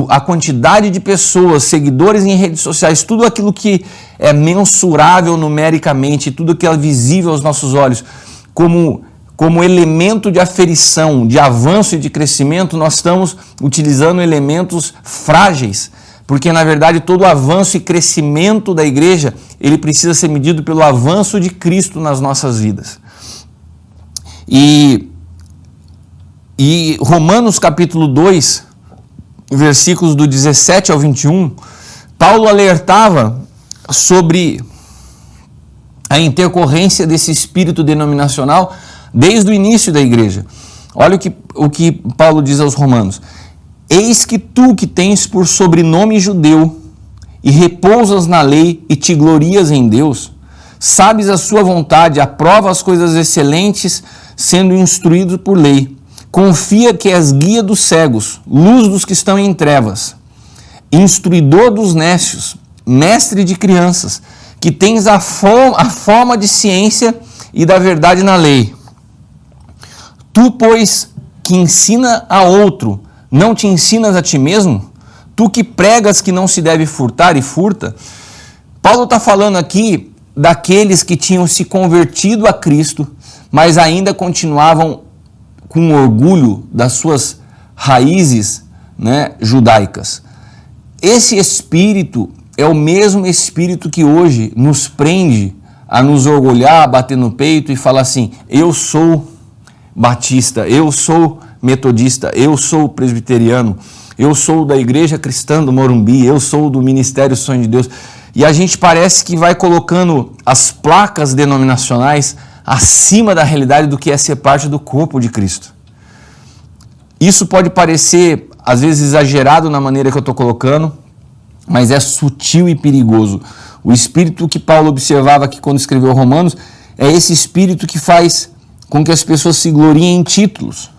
a quantidade de pessoas, seguidores em redes sociais, tudo aquilo que é mensurável numericamente, tudo que é visível aos nossos olhos, como elemento de aferição, de avanço e de crescimento, nós estamos utilizando elementos frágeis, porque na verdade todo avanço e crescimento da igreja, ele precisa ser medido pelo avanço de Cristo nas nossas vidas. E Romanos capítulo 2, versículos do 17 ao 21, Paulo alertava sobre a intercorrência desse espírito denominacional desde o início da igreja. Olha o que Paulo diz aos romanos. Eis que tu que tens por sobrenome judeu e repousas na lei e te glorias em Deus, sabes a sua vontade, aprova as coisas excelentes, sendo instruído por lei. Confia que és guia dos cegos, luz dos que estão em trevas, instruidor dos nécios, mestre de crianças, que tens a forma de ciência e da verdade na lei. Tu, pois, que ensina a outro, não te ensinas a ti mesmo? Tu que pregas que não se deve furtar e furta? Paulo está falando aqui daqueles que tinham se convertido a Cristo, mas ainda continuavam com orgulho das suas raízes, né, judaicas. Esse espírito é o mesmo espírito que hoje nos prende a nos orgulhar, a bater no peito e falar assim, eu sou batista, eu sou metodista, eu sou presbiteriano, eu sou da Igreja Cristã do Morumbi, eu sou do Ministério Sonho de Deus. E a gente parece que vai colocando as placas denominacionais acima da realidade do que é ser parte do corpo de Cristo. Isso pode parecer, às vezes, exagerado na maneira que eu estou colocando, mas é sutil e perigoso. O espírito que Paulo observava aqui quando escreveu Romanos é esse espírito que faz com que as pessoas se gloriem em títulos,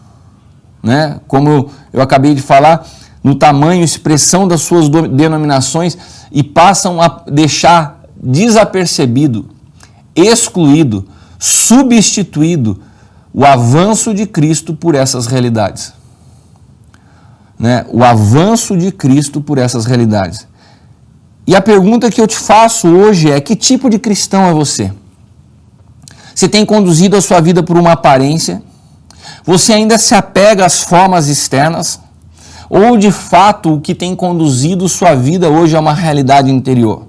né? Como eu acabei de falar, no tamanho, expressão das suas denominações e passam a deixar desapercebido, excluído, substituído o avanço de Cristo por essas realidades. Né? O avanço de Cristo por essas realidades. E a pergunta que eu te faço hoje é: que tipo de cristão é você? Você tem conduzido a sua vida por uma aparência? Você ainda se apega às formas externas? Ou de fato o que tem conduzido sua vida hoje é uma realidade interior?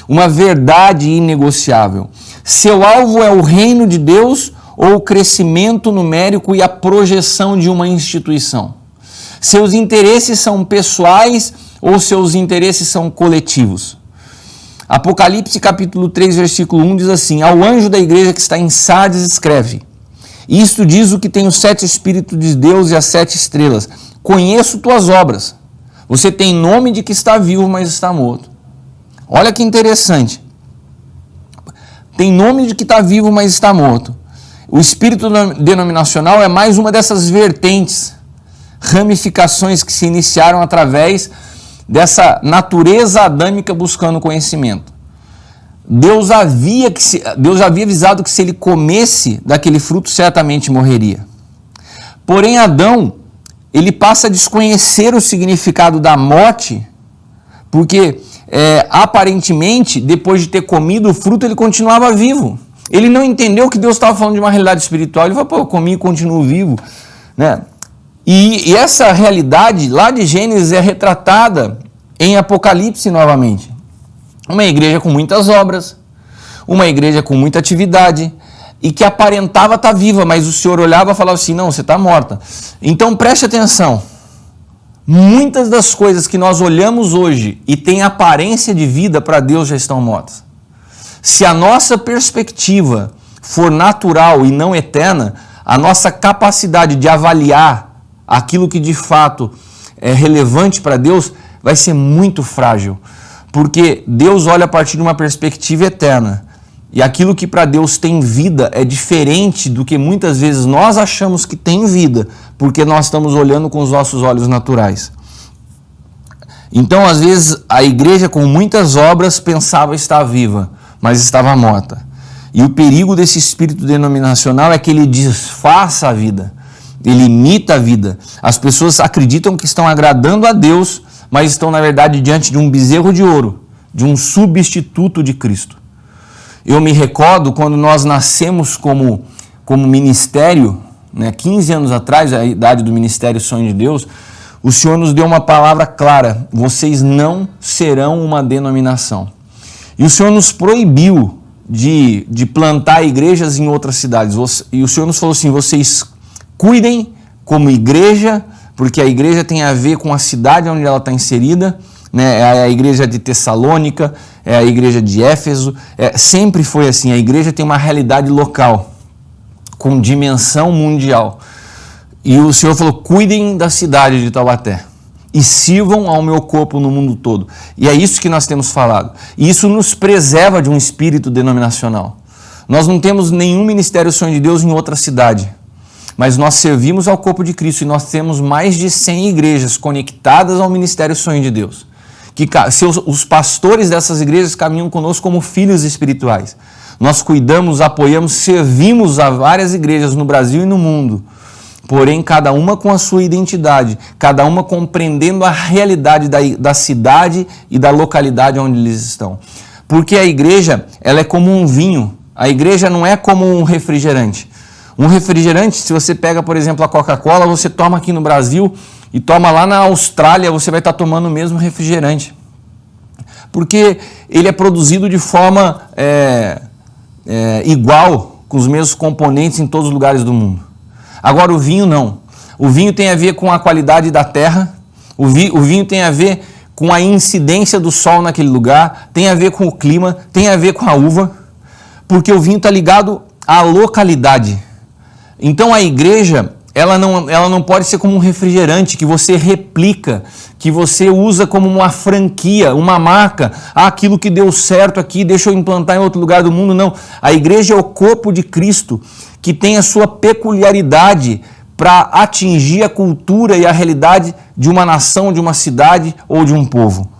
Uma verdade inegociável? Seu alvo é o reino de Deus ou o crescimento numérico e a projeção de uma instituição? Seus interesses são pessoais ou seus interesses são coletivos? Apocalipse capítulo 3, versículo 1 diz assim: ao anjo da igreja que está em Sardes escreve: isto diz o que tem os 7 Espíritos de Deus e as 7 estrelas. Conheço tuas obras. Você tem nome de que está vivo, mas está morto. Olha que interessante. Tem nome de que está vivo, mas está morto. O espírito denominacional é mais uma dessas vertentes, ramificações que se iniciaram através dessa natureza adâmica buscando conhecimento. Deus havia avisado que se ele comesse daquele fruto, certamente morreria. Porém, Adão, ele passa a desconhecer o significado da morte, porque aparentemente, depois de ter comido o fruto, ele continuava vivo. Ele não entendeu que Deus estava falando de uma realidade espiritual. Ele falou: pô, eu comi e continuo vivo. Né? E essa realidade lá de Gênesis é retratada em Apocalipse novamente. Uma igreja com muitas obras, uma igreja com muita atividade e que aparentava estar viva, mas o Senhor olhava e falava assim: não, você está morta. Então preste atenção. Muitas das coisas que nós olhamos hoje e têm aparência de vida, para Deus já estão mortas. Se a nossa perspectiva for natural e não eterna, a nossa capacidade de avaliar aquilo que de fato é relevante para Deus vai ser muito frágil, porque Deus olha a partir de uma perspectiva eterna, e aquilo que para Deus tem vida é diferente do que muitas vezes nós achamos que tem vida, porque nós estamos olhando com os nossos olhos naturais. Então, às vezes, a igreja com muitas obras pensava estar viva, mas estava morta. E o perigo desse espírito denominacional é que ele disfarça a vida, ele imita a vida. As pessoas acreditam que estão agradando a Deus, mas estão, na verdade, diante de um bezerro de ouro, de um substituto de Cristo. Eu me recordo quando nós nascemos como ministério, 15 anos atrás, a idade do Ministério Sonho de Deus, o Senhor nos deu uma palavra clara: vocês não serão uma denominação. E o Senhor nos proibiu de plantar igrejas em outras cidades. E o Senhor nos falou assim: vocês cuidem como igreja, porque a igreja tem a ver com a cidade onde ela está inserida, né? É a igreja de Tessalônica, é a igreja de Éfeso, sempre foi assim. A igreja tem uma realidade local, com dimensão mundial. E o Senhor falou: cuidem da cidade de Taubaté e sirvam ao meu corpo no mundo todo. E é isso que nós temos falado. E isso nos preserva de um espírito denominacional. Nós não temos nenhum Ministério Sonho de Deus em outra cidade, mas nós servimos ao corpo de Cristo e nós temos mais de 100 igrejas conectadas ao Ministério Sonho de Deus. Os pastores dessas igrejas caminham conosco como filhos espirituais. Nós cuidamos, apoiamos, servimos a várias igrejas no Brasil e no mundo. Porém, cada uma com a sua identidade, cada uma compreendendo a realidade da cidade e da localidade onde eles estão. Porque a igreja, ela é como um vinho. A igreja não é como um refrigerante. Um refrigerante, se você pega, por exemplo, a Coca-Cola, você toma aqui no Brasil e toma lá na Austrália, você vai estar tomando o mesmo refrigerante. Porque ele é produzido de forma igual, com os mesmos componentes em todos os lugares do mundo. Agora o vinho não. O vinho tem a ver com a qualidade da terra, o vinho tem a ver com a incidência do sol naquele lugar, tem a ver com o clima, tem a ver com a uva, porque o vinho está ligado à localidade. Então a igreja, ela não pode ser como um refrigerante que você replica, que você usa como uma franquia, uma marca. Aquilo que deu certo aqui, deixa eu implantar em outro lugar do mundo. Não. A igreja é o corpo de Cristo, que tem a sua peculiaridade para atingir a cultura e a realidade de uma nação, de uma cidade ou de um povo.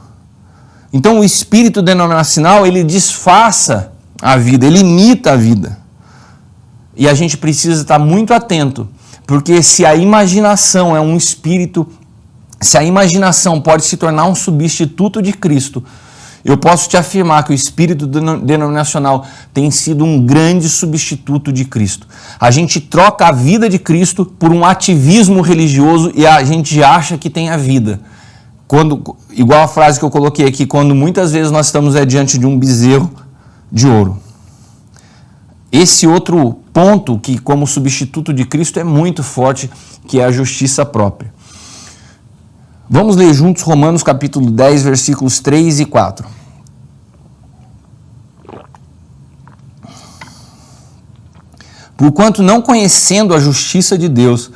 Então o espírito denominacional, ele disfarça a vida, ele imita a vida. E a gente precisa estar muito atento, porque se a imaginação é um espírito, se a imaginação pode se tornar um substituto de Cristo, eu posso te afirmar que o espírito denominacional tem sido um grande substituto de Cristo. A gente troca a vida de Cristo por um ativismo religioso e a gente acha que tem a vida. Igual a frase que eu coloquei aqui, quando muitas vezes nós estamos diante de um bezerro de ouro. Esse outro ponto que, como substituto de Cristo, é muito forte, que é a justiça própria. Vamos ler juntos Romanos capítulo 10, versículos 3 e 4. Porquanto não conhecendo a justiça de Deus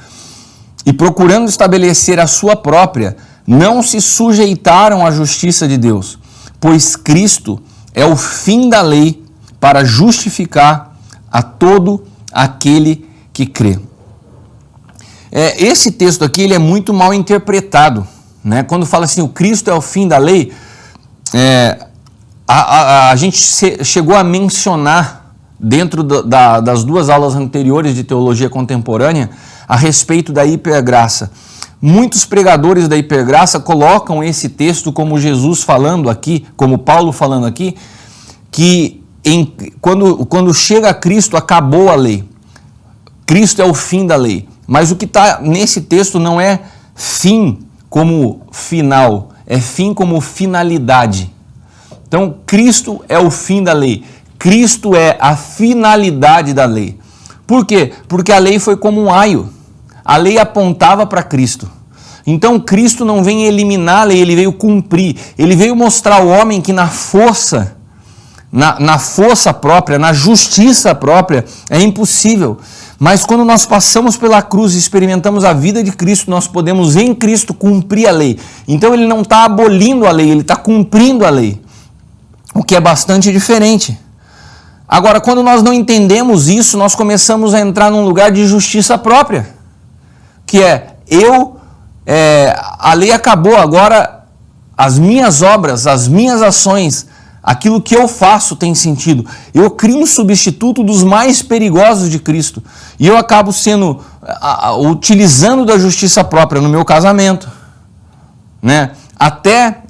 e procurando estabelecer a sua própria, não se sujeitaram à justiça de Deus, pois Cristo é o fim da lei para justificar a todo aquele que crê. Esse texto aqui ele é muito mal interpretado, né? Quando fala assim, o Cristo é o fim da lei, a gente chegou a mencionar dentro das duas aulas anteriores de teologia contemporânea a respeito da hipergraça. Muitos pregadores da hipergraça colocam esse texto como Jesus falando aqui, como Paulo falando aqui, que quando chega a Cristo, acabou a lei. Cristo é o fim da lei. Mas o que está nesse texto não é fim como final, é fim como finalidade. Então, Cristo é o fim da lei. Cristo é a finalidade da lei. Por quê? Porque a lei foi como um aio. A lei apontava para Cristo. Então, Cristo não vem eliminar a lei, ele veio cumprir. Ele veio mostrar ao homem que na força própria, na justiça própria, é impossível. Mas quando nós passamos pela cruz e experimentamos a vida de Cristo, nós podemos em Cristo cumprir a lei. Então ele não está abolindo a lei, ele está cumprindo a lei. O que é bastante diferente. Agora, quando nós não entendemos isso, nós começamos a entrar num lugar de justiça própria. Que a lei acabou, agora as minhas obras, as minhas ações, aquilo que eu faço tem sentido. Eu crio um substituto dos mais perigosos de Cristo. E eu acabo utilizando da justiça própria no meu casamento, né? Até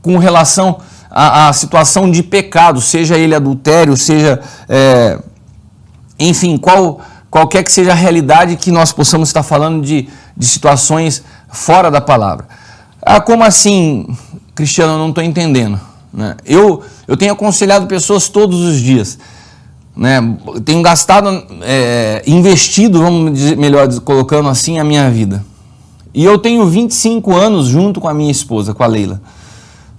com relação à situação de pecado, seja ele adultério, seja, enfim, qualquer que seja a realidade que nós possamos estar falando de situações fora da palavra. Como assim, Cristiano, eu não estou entendendo? Né? Eu tenho aconselhado pessoas todos os dias, né? Tenho gastado, investido, vamos dizer, melhor colocando assim, a minha vida. E eu tenho 25 anos junto com a minha esposa, com a Leila.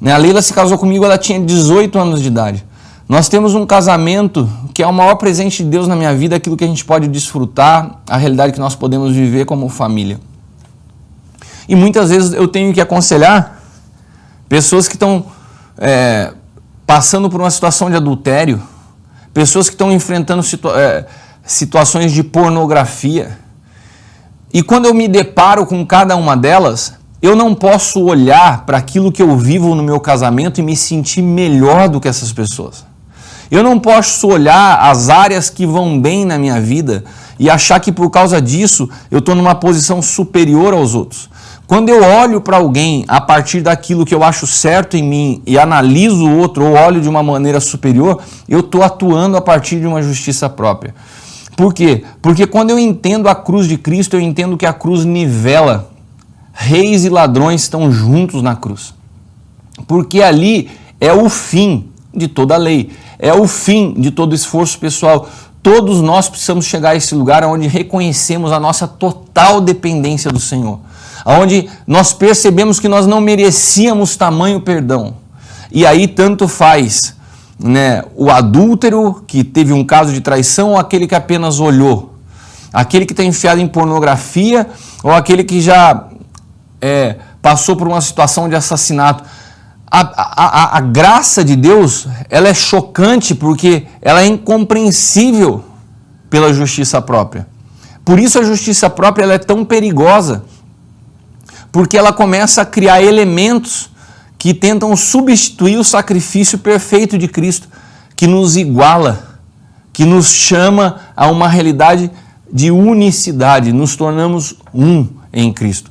A Leila se casou comigo, ela tinha 18 anos de idade. Nós temos um casamento que é o maior presente de Deus na minha vida, aquilo que a gente pode desfrutar, a realidade que nós podemos viver como família. E muitas vezes eu tenho que aconselhar pessoas que estão passando por uma situação de adultério, pessoas que estão enfrentando situações de pornografia. E quando eu me deparo com cada uma delas, eu não posso olhar para aquilo que eu vivo no meu casamento e me sentir melhor do que essas pessoas. Eu não posso olhar as áreas que vão bem na minha vida e achar que por causa disso eu estou numa posição superior aos outros. Quando eu olho para alguém a partir daquilo que eu acho certo em mim e analiso o outro ou olho de uma maneira superior, eu estou atuando a partir de uma justiça própria. Por quê? Porque quando eu entendo a cruz de Cristo, eu entendo que a cruz nivela. Reis e ladrões estão juntos na cruz. Porque ali é o fim de toda a lei, é o fim de todo esforço pessoal. Todos nós precisamos chegar a esse lugar onde reconhecemos a nossa total dependência do Senhor. Onde nós percebemos que nós não merecíamos tamanho perdão. E aí tanto faz, né, o adúltero que teve um caso de traição ou aquele que apenas olhou. Aquele que está enfiado em pornografia ou aquele que já passou por uma situação de assassinato. A graça de Deus, ela é chocante porque ela é incompreensível pela justiça própria. Por isso a justiça própria ela é tão perigosa, porque ela começa a criar elementos que tentam substituir o sacrifício perfeito de Cristo, que nos iguala, que nos chama a uma realidade de unicidade, nos tornamos um em Cristo.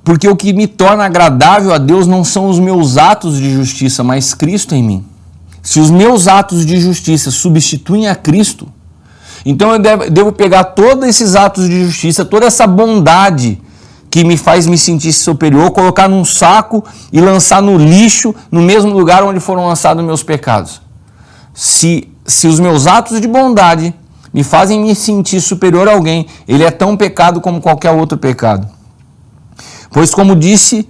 Porque o que me torna agradável a Deus não são os meus atos de justiça, mas Cristo em mim. Se os meus atos de justiça substituem a Cristo, então eu devo pegar todos esses atos de justiça, toda essa bondade que me faz me sentir superior, colocar num saco e lançar no lixo, no mesmo lugar onde foram lançados meus pecados. Se os meus atos de bondade me fazem me sentir superior a alguém, ele é tão pecado como qualquer outro pecado. Pois, como disse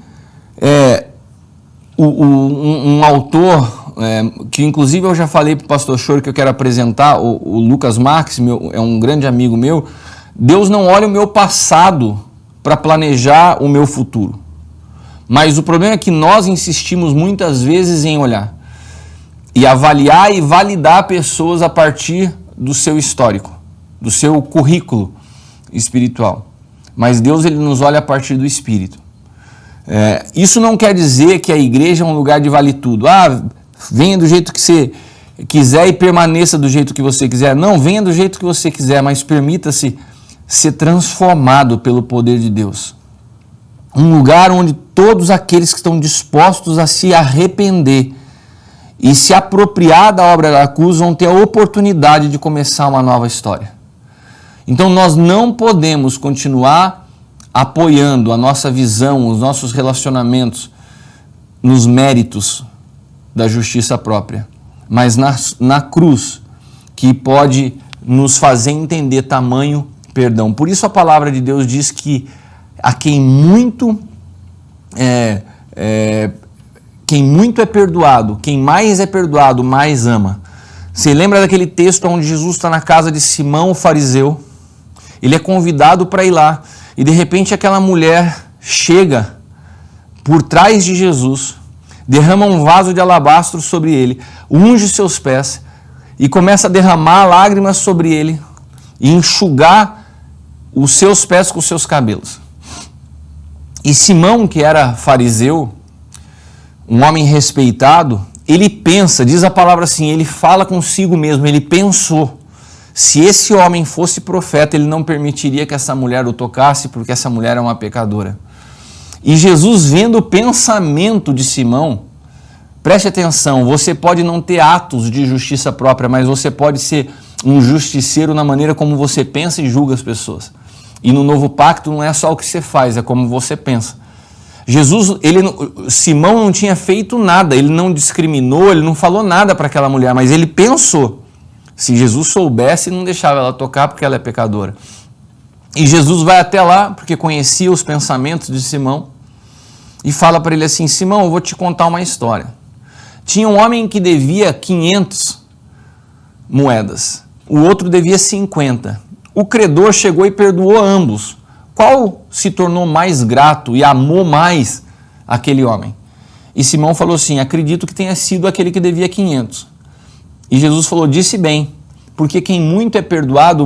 um autor, que inclusive eu já falei para o pastor Choro que eu quero apresentar, o Lucas Marques, é um grande amigo meu, Deus não olha o meu passado para planejar o meu futuro. Mas o problema é que nós insistimos muitas vezes em olhar e avaliar e validar pessoas a partir do seu histórico, do seu currículo espiritual. Mas Deus ele nos olha a partir do Espírito. Isso não quer dizer que a igreja é um lugar de vale tudo. Venha do jeito que você quiser e permaneça do jeito que você quiser. Não, venha do jeito que você quiser, mas permita-se ser transformado pelo poder de Deus. Um lugar onde todos aqueles que estão dispostos a se arrepender e se apropriar da obra da cruz vão ter a oportunidade de começar uma nova história. Então nós não podemos continuar apoiando a nossa visão, os nossos relacionamentos nos méritos da justiça própria, mas na cruz que pode nos fazer entender tamanho perdão. Por isso a palavra de Deus diz que a quem muito é perdoado, quem mais é perdoado, mais ama. Você lembra daquele texto onde Jesus está na casa de Simão, o fariseu? Ele é convidado para ir lá e de repente aquela mulher chega por trás de Jesus, derrama um vaso de alabastro sobre ele, unge seus pés e começa a derramar lágrimas sobre ele e enxugar os seus pés com os seus cabelos. E Simão, que era fariseu, um homem respeitado, ele pensa, diz a palavra assim, ele fala consigo mesmo, ele pensou, se esse homem fosse profeta, ele não permitiria que essa mulher o tocasse, porque essa mulher é uma pecadora. E Jesus, vendo o pensamento de Simão, preste atenção, você pode não ter atos de justiça própria, mas você pode ser um justiceiro na maneira como você pensa e julga as pessoas. E no novo pacto não é só o que você faz, é como você pensa. Simão não tinha feito nada, ele não discriminou, ele não falou nada para aquela mulher, mas ele pensou. Se Jesus soubesse, não deixava ela tocar porque ela é pecadora. E Jesus vai até lá, porque conhecia os pensamentos de Simão, e fala para ele assim, Simão, eu vou te contar uma história. Tinha um homem que devia 500 moedas, o outro devia 50. O credor chegou e perdoou ambos. Qual se tornou mais grato e amou mais aquele homem? E Simão falou assim, acredito que tenha sido aquele que devia 500. E Jesus falou, disse bem, porque quem muito é perdoado,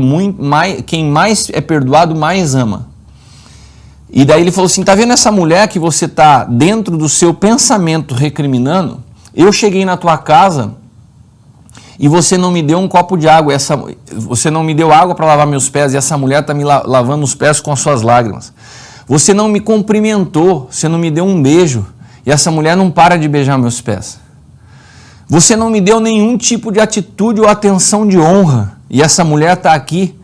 quem mais é perdoado, mais ama. E daí ele falou assim, tá vendo essa mulher que você está dentro do seu pensamento recriminando? Eu cheguei na tua casa e você não me deu um copo de água, você não me deu água para lavar meus pés e essa mulher está me lavando os pés com as suas lágrimas. Você não me cumprimentou, você não me deu um beijo e essa mulher não para de beijar meus pés. Você não me deu nenhum tipo de atitude ou atenção de honra e essa mulher está aqui,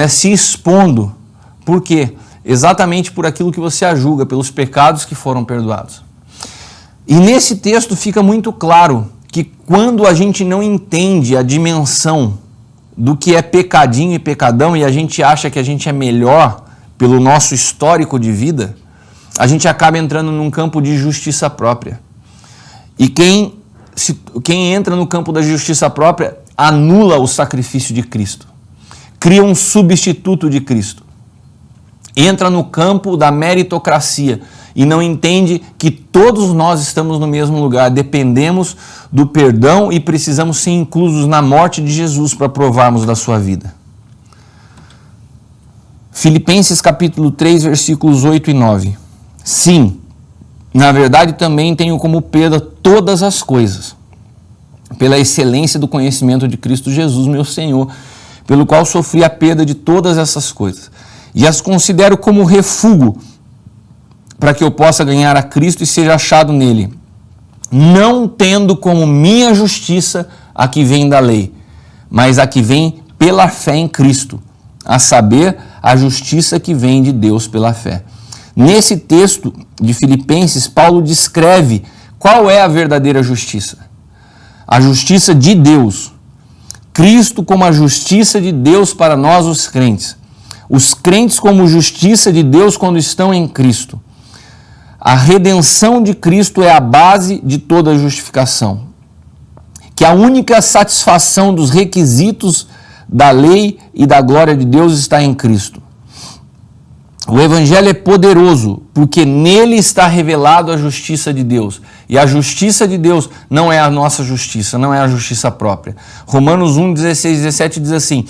se expondo. Por quê? Exatamente por aquilo que você a julga, pelos pecados que foram perdoados. E nesse texto fica muito claro que quando a gente não entende a dimensão do que é pecadinho e pecadão e a gente acha que a gente é melhor pelo nosso histórico de vida, a gente acaba entrando num campo de justiça própria. E quem entra no campo da justiça própria anula o sacrifício de Cristo, cria um substituto de Cristo, entra no campo da meritocracia e não entende que todos nós estamos no mesmo lugar, dependemos do perdão e precisamos ser inclusos na morte de Jesus para provarmos da sua vida. Filipenses capítulo 3, versículos 8 e 9. Sim, na verdade também tenho como perda todas as coisas, pela excelência do conhecimento de Cristo Jesus, meu Senhor, pelo qual sofri a perda de todas essas coisas, e as considero como refúgio, para que eu possa ganhar a Cristo e seja achado nele, não tendo como minha justiça a que vem da lei, mas a que vem pela fé em Cristo, a saber, a justiça que vem de Deus pela fé. Nesse texto de Filipenses, Paulo descreve qual é a verdadeira justiça. A justiça de Deus. Cristo como a justiça de Deus para nós, os crentes. Os crentes como justiça de Deus quando estão em Cristo. A redenção de Cristo é a base de toda a justificação. Que a única satisfação dos requisitos da lei e da glória de Deus está em Cristo. O Evangelho é poderoso, porque nele está revelado a justiça de Deus. E a justiça de Deus não é a nossa justiça, não é a justiça própria. Romanos 1, 16 e 17 diz assim: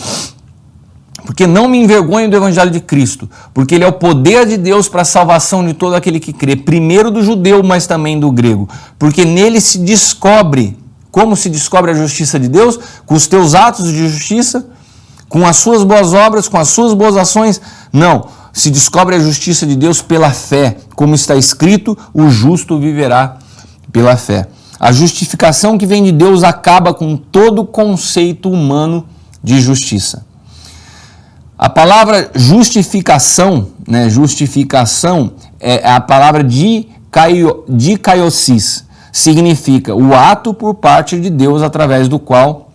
porque não me envergonho do Evangelho de Cristo, porque ele é o poder de Deus para a salvação de todo aquele que crê, primeiro do judeu, mas também do grego. Porque nele se descobre, como se descobre a justiça de Deus? Com os teus atos de justiça? Com as suas boas obras, com as suas boas ações? Não. Se descobre a justiça de Deus pela fé, como está escrito, o justo viverá pela fé. A justificação que vem de Deus acaba com todo conceito humano de justiça. A palavra justificação, né, justificação é a palavra dikaiosis, significa o ato por parte de Deus através do qual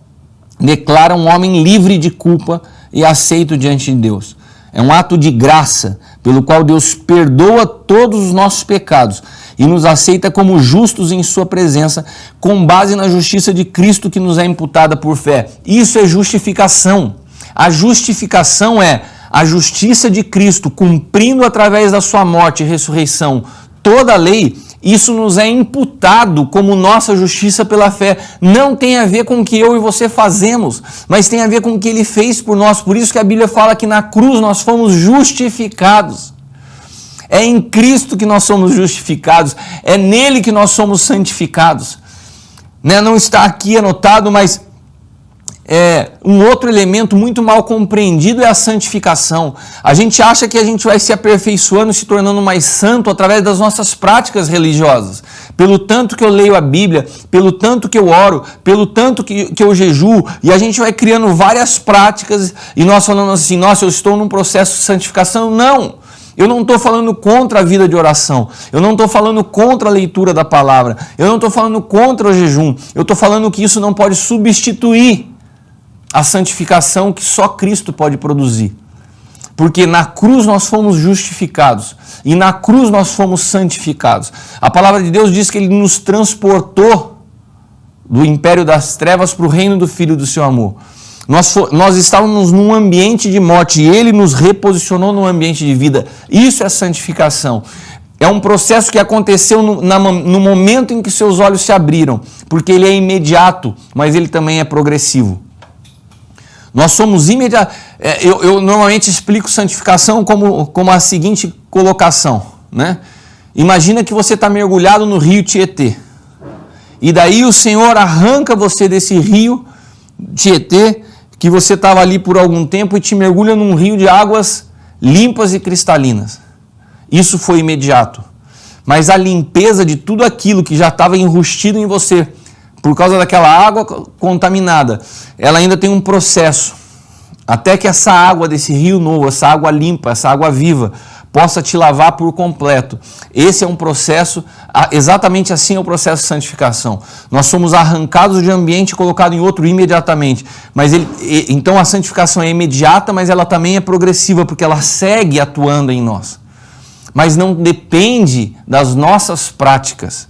declara um homem livre de culpa e aceito diante de Deus. É um ato de graça, pelo qual Deus perdoa todos os nossos pecados e nos aceita como justos em sua presença, com base na justiça de Cristo que nos é imputada por fé. Isso é justificação. A justificação é a justiça de Cristo, cumprindo através da sua morte e ressurreição toda a lei. Isso nos é imputado como nossa justiça pela fé. Não tem a ver com o que eu e você fazemos, mas tem a ver com o que ele fez por nós. Por isso que a Bíblia fala que na cruz nós fomos justificados. É em Cristo que nós somos justificados. É nele que nós somos santificados. Não está aqui anotado, mas um outro elemento muito mal compreendido é a santificação. A gente acha que a gente vai se aperfeiçoando, se tornando mais santo através das nossas práticas religiosas. Pelo tanto que eu leio a Bíblia, pelo tanto que eu oro, pelo tanto que eu jejuo, e a gente vai criando várias práticas e nós falando assim, nossa, eu estou num processo de santificação. Não! Eu não estou falando contra a vida de oração, eu não estou falando contra a leitura da palavra, eu não estou falando contra o jejum, eu estou falando que isso não pode substituir a santificação que só Cristo pode produzir. Porque na cruz nós fomos justificados e na cruz nós fomos santificados. A palavra de Deus diz que ele nos transportou do império das trevas para o reino do Filho do seu amor. Nós estávamos num ambiente de morte e ele nos reposicionou num ambiente de vida. Isso é santificação. É um processo que aconteceu no momento em que seus olhos se abriram, porque ele é imediato, mas ele também é progressivo. Nós somos imediatos. Eu normalmente explico santificação como a seguinte colocação, né? Imagina que você está mergulhado no rio Tietê. E daí o Senhor arranca você desse rio Tietê, que você estava ali por algum tempo, e te mergulha num rio de águas limpas e cristalinas. Isso foi imediato. Mas a limpeza de tudo aquilo que já estava enrustido em você, por causa daquela água contaminada, ela ainda tem um processo, até que essa água desse rio novo, essa água limpa, essa água viva, possa te lavar por completo. Esse é um processo, exatamente assim é o processo de santificação. Nós somos arrancados de um ambiente e colocados em outro imediatamente. Então a santificação é imediata, mas ela também é progressiva, porque ela segue atuando em nós. Mas não depende das nossas práticas.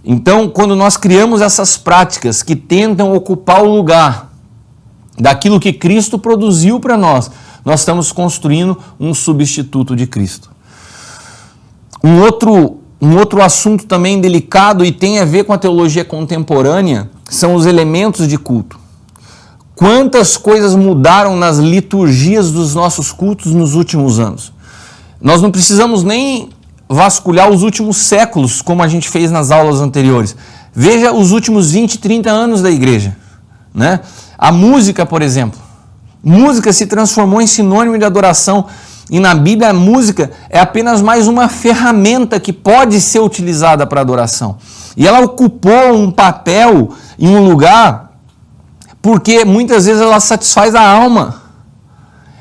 Então, quando nós criamos essas práticas que tentam ocupar o lugar daquilo que Cristo produziu para nós, nós estamos construindo um substituto de Cristo. Um outro assunto também delicado e tem a ver com a teologia contemporânea são os elementos de culto. Quantas coisas mudaram nas liturgias dos nossos cultos nos últimos anos? Nós não precisamos nem vasculhar os últimos séculos, como a gente fez nas aulas anteriores. Veja os últimos 20, 30 anos da igreja, né? A música, por exemplo. Música se transformou em sinônimo de adoração. E na Bíblia a música é apenas mais uma ferramenta que pode ser utilizada para adoração. E ela ocupou um papel em um lugar porque muitas vezes ela satisfaz a alma.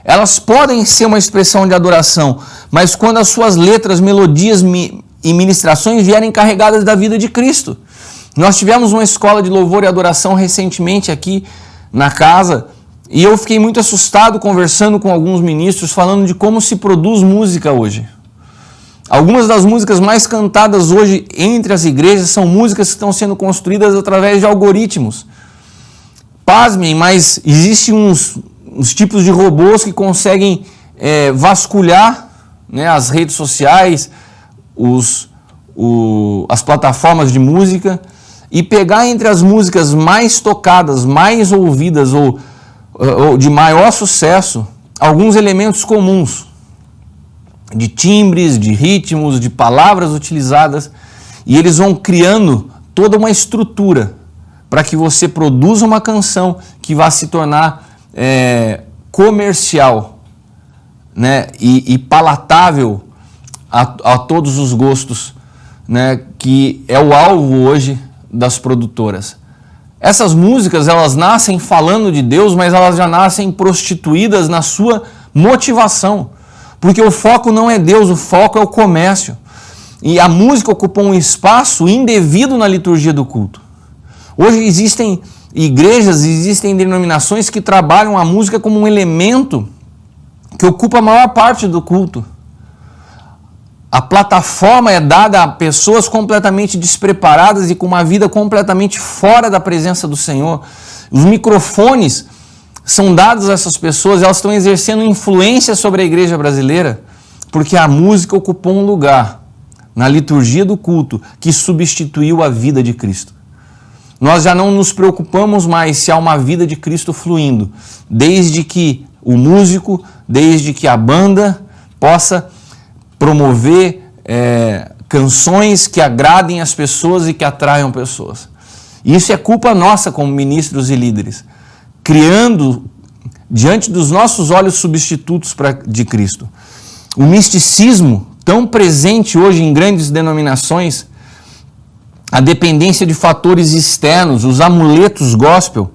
Elas podem ser uma expressão de adoração, mas quando as suas letras, melodias e ministrações vierem carregadas da vida de Cristo. Nós tivemos uma escola de louvor e adoração recentemente aqui na casa, e eu fiquei muito assustado conversando com alguns ministros, falando de como se produz música hoje. Algumas das músicas mais cantadas hoje entre as igrejas são músicas que estão sendo construídas através de algoritmos. Pasmem, mas existem uns tipos de robôs que conseguem vasculhar, né, as redes sociais, as plataformas de música e pegar entre as músicas mais tocadas, mais ouvidas ou de maior sucesso, alguns elementos comuns, de timbres, de ritmos, de palavras utilizadas, e eles vão criando toda uma estrutura para que você produza uma canção que vá se tornar comercial, né, e palatável a todos os gostos, né, que é o alvo hoje das produtoras. Essas músicas, elas nascem falando de Deus, mas elas já nascem prostituídas na sua motivação, porque o foco não é Deus, o foco é o comércio. E a música ocupou um espaço indevido na liturgia do culto. Hoje existem igrejas, existem denominações que trabalham a música como um elemento que ocupa a maior parte do culto. A plataforma é dada a pessoas completamente despreparadas e com uma vida completamente fora da presença do Senhor. Os microfones são dados a essas pessoas, elas estão exercendo influência sobre a igreja brasileira, porque a música ocupou um lugar na liturgia do culto que substituiu a vida de Cristo. Nós já não nos preocupamos mais se há uma vida de Cristo fluindo, desde que o músico, desde que a banda possa promover canções que agradem as pessoas e que atraiam pessoas. Isso é culpa nossa como ministros e líderes, criando diante dos nossos olhos substitutos de Cristo. O misticismo, tão presente hoje em grandes denominações, a dependência de fatores externos, os amuletos gospel.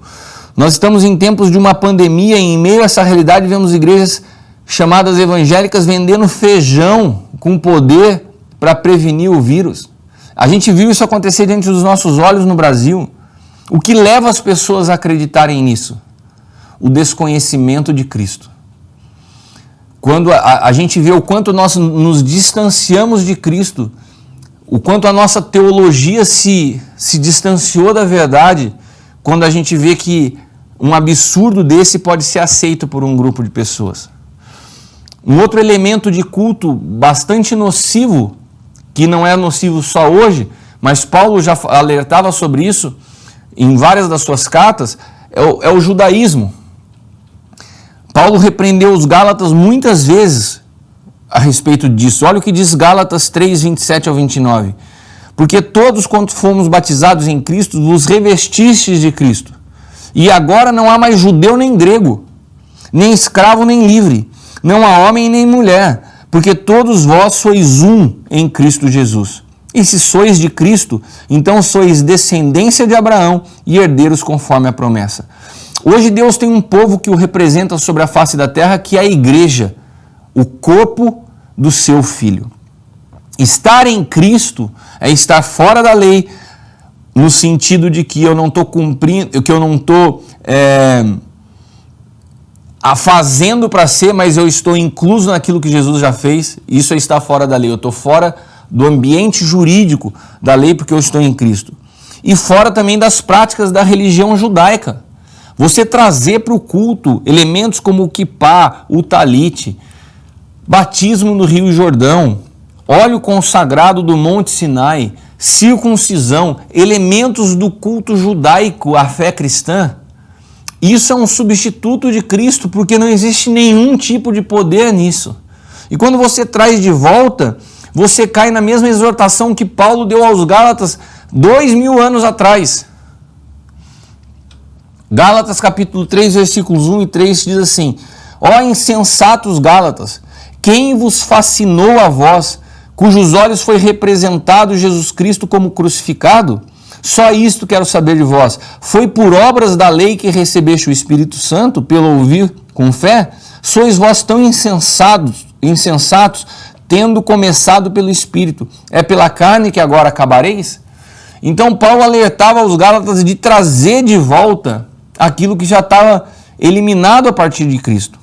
Nós estamos em tempos de uma pandemia e em meio a essa realidade vemos igrejas chamadas evangélicas vendendo feijão com poder para prevenir o vírus. A gente viu isso acontecer diante dos nossos olhos no Brasil. O que leva as pessoas a acreditarem nisso? O desconhecimento de Cristo. Quando a gente vê o quanto nós nos distanciamos de Cristo, o quanto a nossa teologia se distanciou da verdade, quando a gente vê que um absurdo desse pode ser aceito por um grupo de pessoas. Um outro elemento de culto bastante nocivo, que não é nocivo só hoje, mas Paulo já alertava sobre isso em várias das suas cartas, é o judaísmo. Paulo repreendeu os Gálatas muitas vezes a respeito disso. Olha o que diz Gálatas 3, 27 ao 29. Porque todos quanto fomos batizados em Cristo, vos revestistes de Cristo. E agora não há mais judeu nem grego, nem escravo nem livre, não há homem nem mulher, porque todos vós sois um em Cristo Jesus. E se sois de Cristo, então sois descendência de Abraão e herdeiros conforme a promessa. Hoje Deus tem um povo que o representa sobre a face da terra, que é a igreja, o corpo do seu Filho. Estar em Cristo é estar fora da lei, no sentido de que eu não estou cumprindo, que eu não estou fazendo para ser, mas eu estou incluso naquilo que Jesus já fez. Isso é estar fora da lei. Eu estou fora do ambiente jurídico da lei porque eu estou em Cristo. E fora também das práticas da religião judaica. Você trazer para o culto elementos como o kippá, o talite, batismo no Rio Jordão, óleo consagrado do Monte Sinai, circuncisão, elementos do culto judaico, a fé cristã, isso é um substituto de Cristo, porque não existe nenhum tipo de poder nisso. E quando você traz de volta, você cai na mesma exortação que Paulo deu aos Gálatas 2000 anos atrás. Gálatas capítulo 3, versículos 1 e 3 diz assim: ó insensatos Gálatas, quem vos fascinou a vós, cujos olhos foi representado Jesus Cristo como crucificado? Só isto quero saber de vós. Foi por obras da lei que recebeste o Espírito Santo, pelo ouvir com fé? Sois vós tão insensatos, tendo começado pelo Espírito. É pela carne que agora acabareis? Então Paulo alertava aos Gálatas de trazer de volta aquilo que já estava eliminado a partir de Cristo.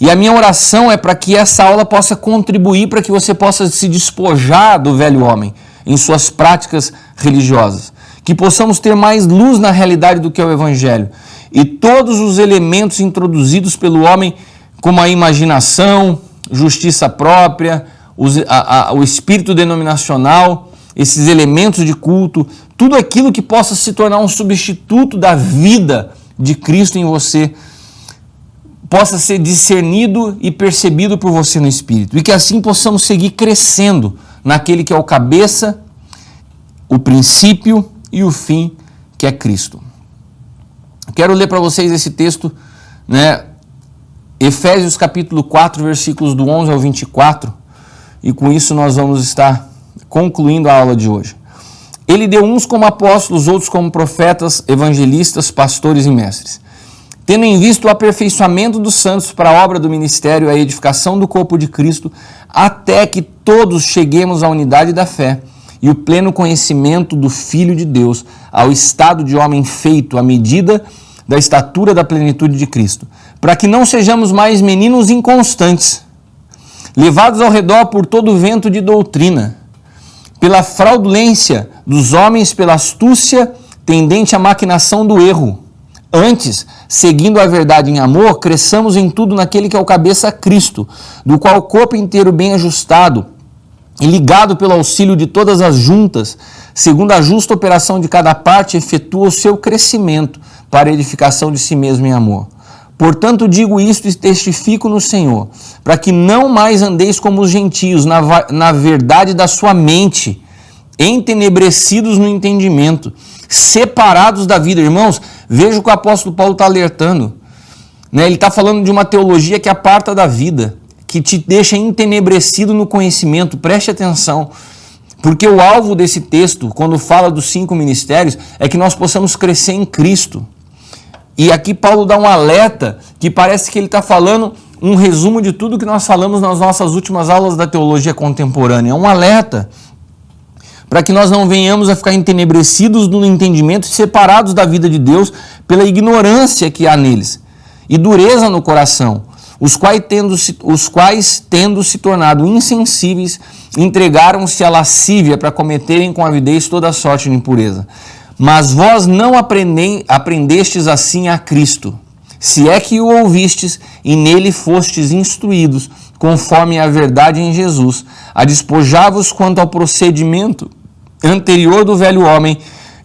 E a minha oração é para que essa aula possa contribuir para que você possa se despojar do velho homem em suas práticas religiosas. Que possamos ter mais luz na realidade do que é o Evangelho. E todos os elementos introduzidos pelo homem, como a imaginação, justiça própria, o espírito denominacional, esses elementos de culto, tudo aquilo que possa se tornar um substituto da vida de Cristo em você, possa ser discernido e percebido por você no Espírito. E que assim possamos seguir crescendo naquele que é o cabeça, o princípio e o fim, que é Cristo. Quero ler para vocês esse texto, Efésios capítulo 4, versículos do 11 ao 24, e com isso nós vamos estar concluindo a aula de hoje. Ele deu uns como apóstolos, outros como profetas, evangelistas, pastores e mestres, tendo em vista o aperfeiçoamento dos santos para a obra do ministério, a edificação do corpo de Cristo, até que todos cheguemos à unidade da fé e o pleno conhecimento do Filho de Deus, ao estado de homem feito à medida da estatura da plenitude de Cristo, para que não sejamos mais meninos inconstantes, levados ao redor por todo o vento de doutrina, pela fraudulência dos homens, pela astúcia tendente à maquinação do erro. Antes, seguindo a verdade em amor, cresçamos em tudo naquele que é o cabeça, Cristo, do qual o corpo inteiro bem ajustado e ligado pelo auxílio de todas as juntas, segundo a justa operação de cada parte, efetua o seu crescimento para a edificação de si mesmo em amor. Portanto, digo isto e testifico no Senhor, para que não mais andeis como os gentios, na verdade da sua mente, entenebrecidos no entendimento, separados da vida. Irmãos, veja o que o apóstolo Paulo está alertando. Ele está falando de uma teologia que aparta da vida, que te deixa entenebrecido no conhecimento. Preste atenção, porque o alvo desse texto, quando fala dos 5 ministérios, é que nós possamos crescer em Cristo. E aqui Paulo dá um alerta que parece que ele está falando um resumo de tudo que nós falamos nas nossas últimas aulas da teologia contemporânea. É um alerta para que nós não venhamos a ficar entenebrecidos no entendimento e separados da vida de Deus pela ignorância que há neles e dureza no coração, os quais, tendo se tornado insensíveis, entregaram-se à lascívia para cometerem com avidez toda sorte de impureza. Mas vós não aprendestes assim a Cristo, se é que o ouvistes e nele fostes instruídos, conforme a verdade em Jesus, a despojar-vos quanto ao procedimento anterior do velho homem,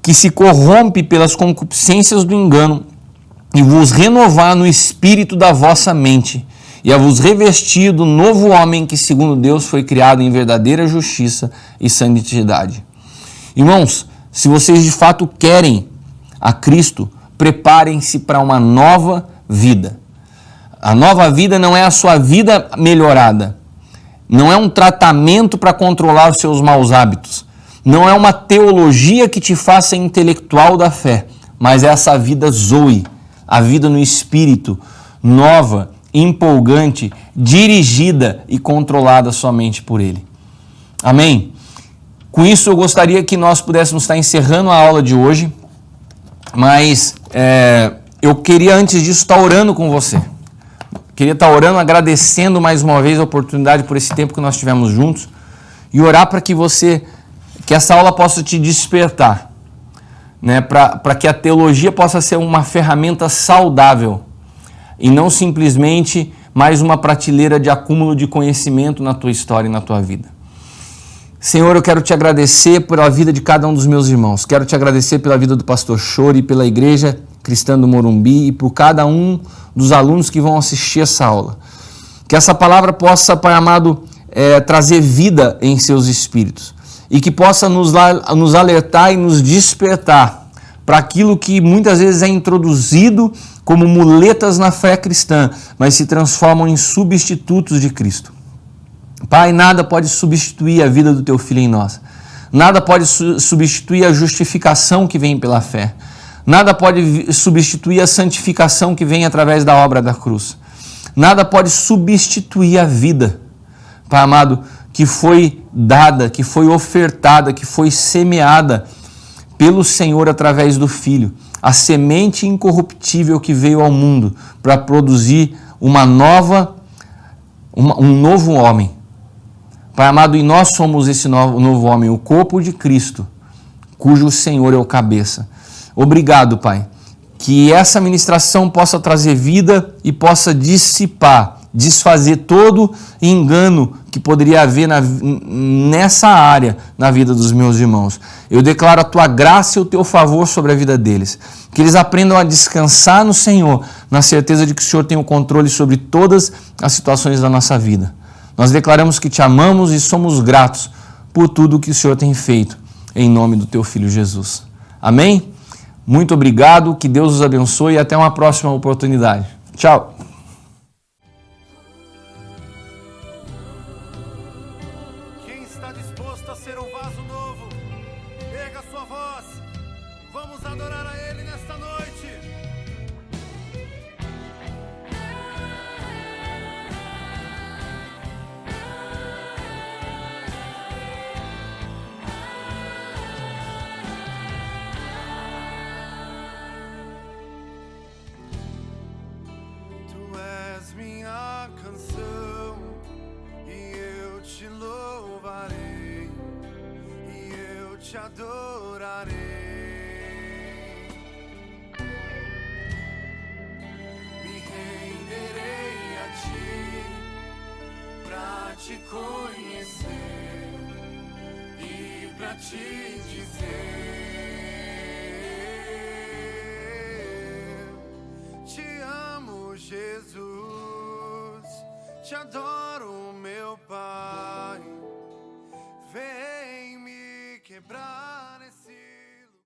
que se corrompe pelas concupiscências do engano, e vos renovar no espírito da vossa mente, e a vos revestir do novo homem que, segundo Deus, foi criado em verdadeira justiça e santidade. Irmãos, se vocês de fato querem a Cristo, preparem-se para uma nova vida. A nova vida não é a sua vida melhorada. Não é um tratamento para controlar os seus maus hábitos. Não é uma teologia que te faça intelectual da fé. Mas é essa vida zoe, a vida no Espírito, nova, empolgante, dirigida e controlada somente por Ele. Amém? Com isso, eu gostaria que nós pudéssemos estar encerrando a aula de hoje, mas eu queria, antes disso, estar orando com você. Queria estar orando, agradecendo mais uma vez a oportunidade por esse tempo que nós tivemos juntos e orar para que essa aula possa te despertar, para que a teologia possa ser uma ferramenta saudável e não simplesmente mais uma prateleira de acúmulo de conhecimento na tua história e na tua vida. Senhor, eu quero te agradecer pela vida de cada um dos meus irmãos. Quero te agradecer pela vida do pastor Chori, pela Igreja Cristã do Morumbi e por cada um dos alunos que vão assistir essa aula. Que essa palavra possa, Pai amado, trazer vida em seus espíritos e que possa nos alertar e nos despertar para aquilo que muitas vezes é introduzido como muletas na fé cristã, mas se transformam em substitutos de Cristo. Pai, nada pode substituir a vida do teu filho em nós. Nada pode substituir a justificação que vem pela fé. Nada pode substituir a santificação que vem através da obra da cruz. Nada pode substituir a vida, Pai amado, que foi dada, que foi ofertada, que foi semeada pelo Senhor através do Filho. A semente incorruptível que veio ao mundo para produzir um novo homem. Pai amado, e nós somos esse novo homem, o corpo de Cristo, cujo Senhor é o cabeça. Obrigado, Pai, que essa ministração possa trazer vida e possa dissipar, desfazer todo engano que poderia haver nessa área na vida dos meus irmãos. Eu declaro a tua graça e o teu favor sobre a vida deles. Que eles aprendam a descansar no Senhor, na certeza de que o Senhor tem o controle sobre todas as situações da nossa vida. Nós declaramos que te amamos e somos gratos por tudo que o Senhor tem feito, em nome do teu Filho Jesus. Amém? Muito obrigado, que Deus os abençoe e até uma próxima oportunidade. Tchau!
Quem está disposto a ser um vaso novo, erga a sua voz. Vamos adorar a Ele nesta noite. Tu és minha canção e eu te louvarei e eu te adorarei. Me renderei a ti pra te conhecer e pra te dizer: te amo, Jesus, te adoro, meu Pai. Vem me quebrar.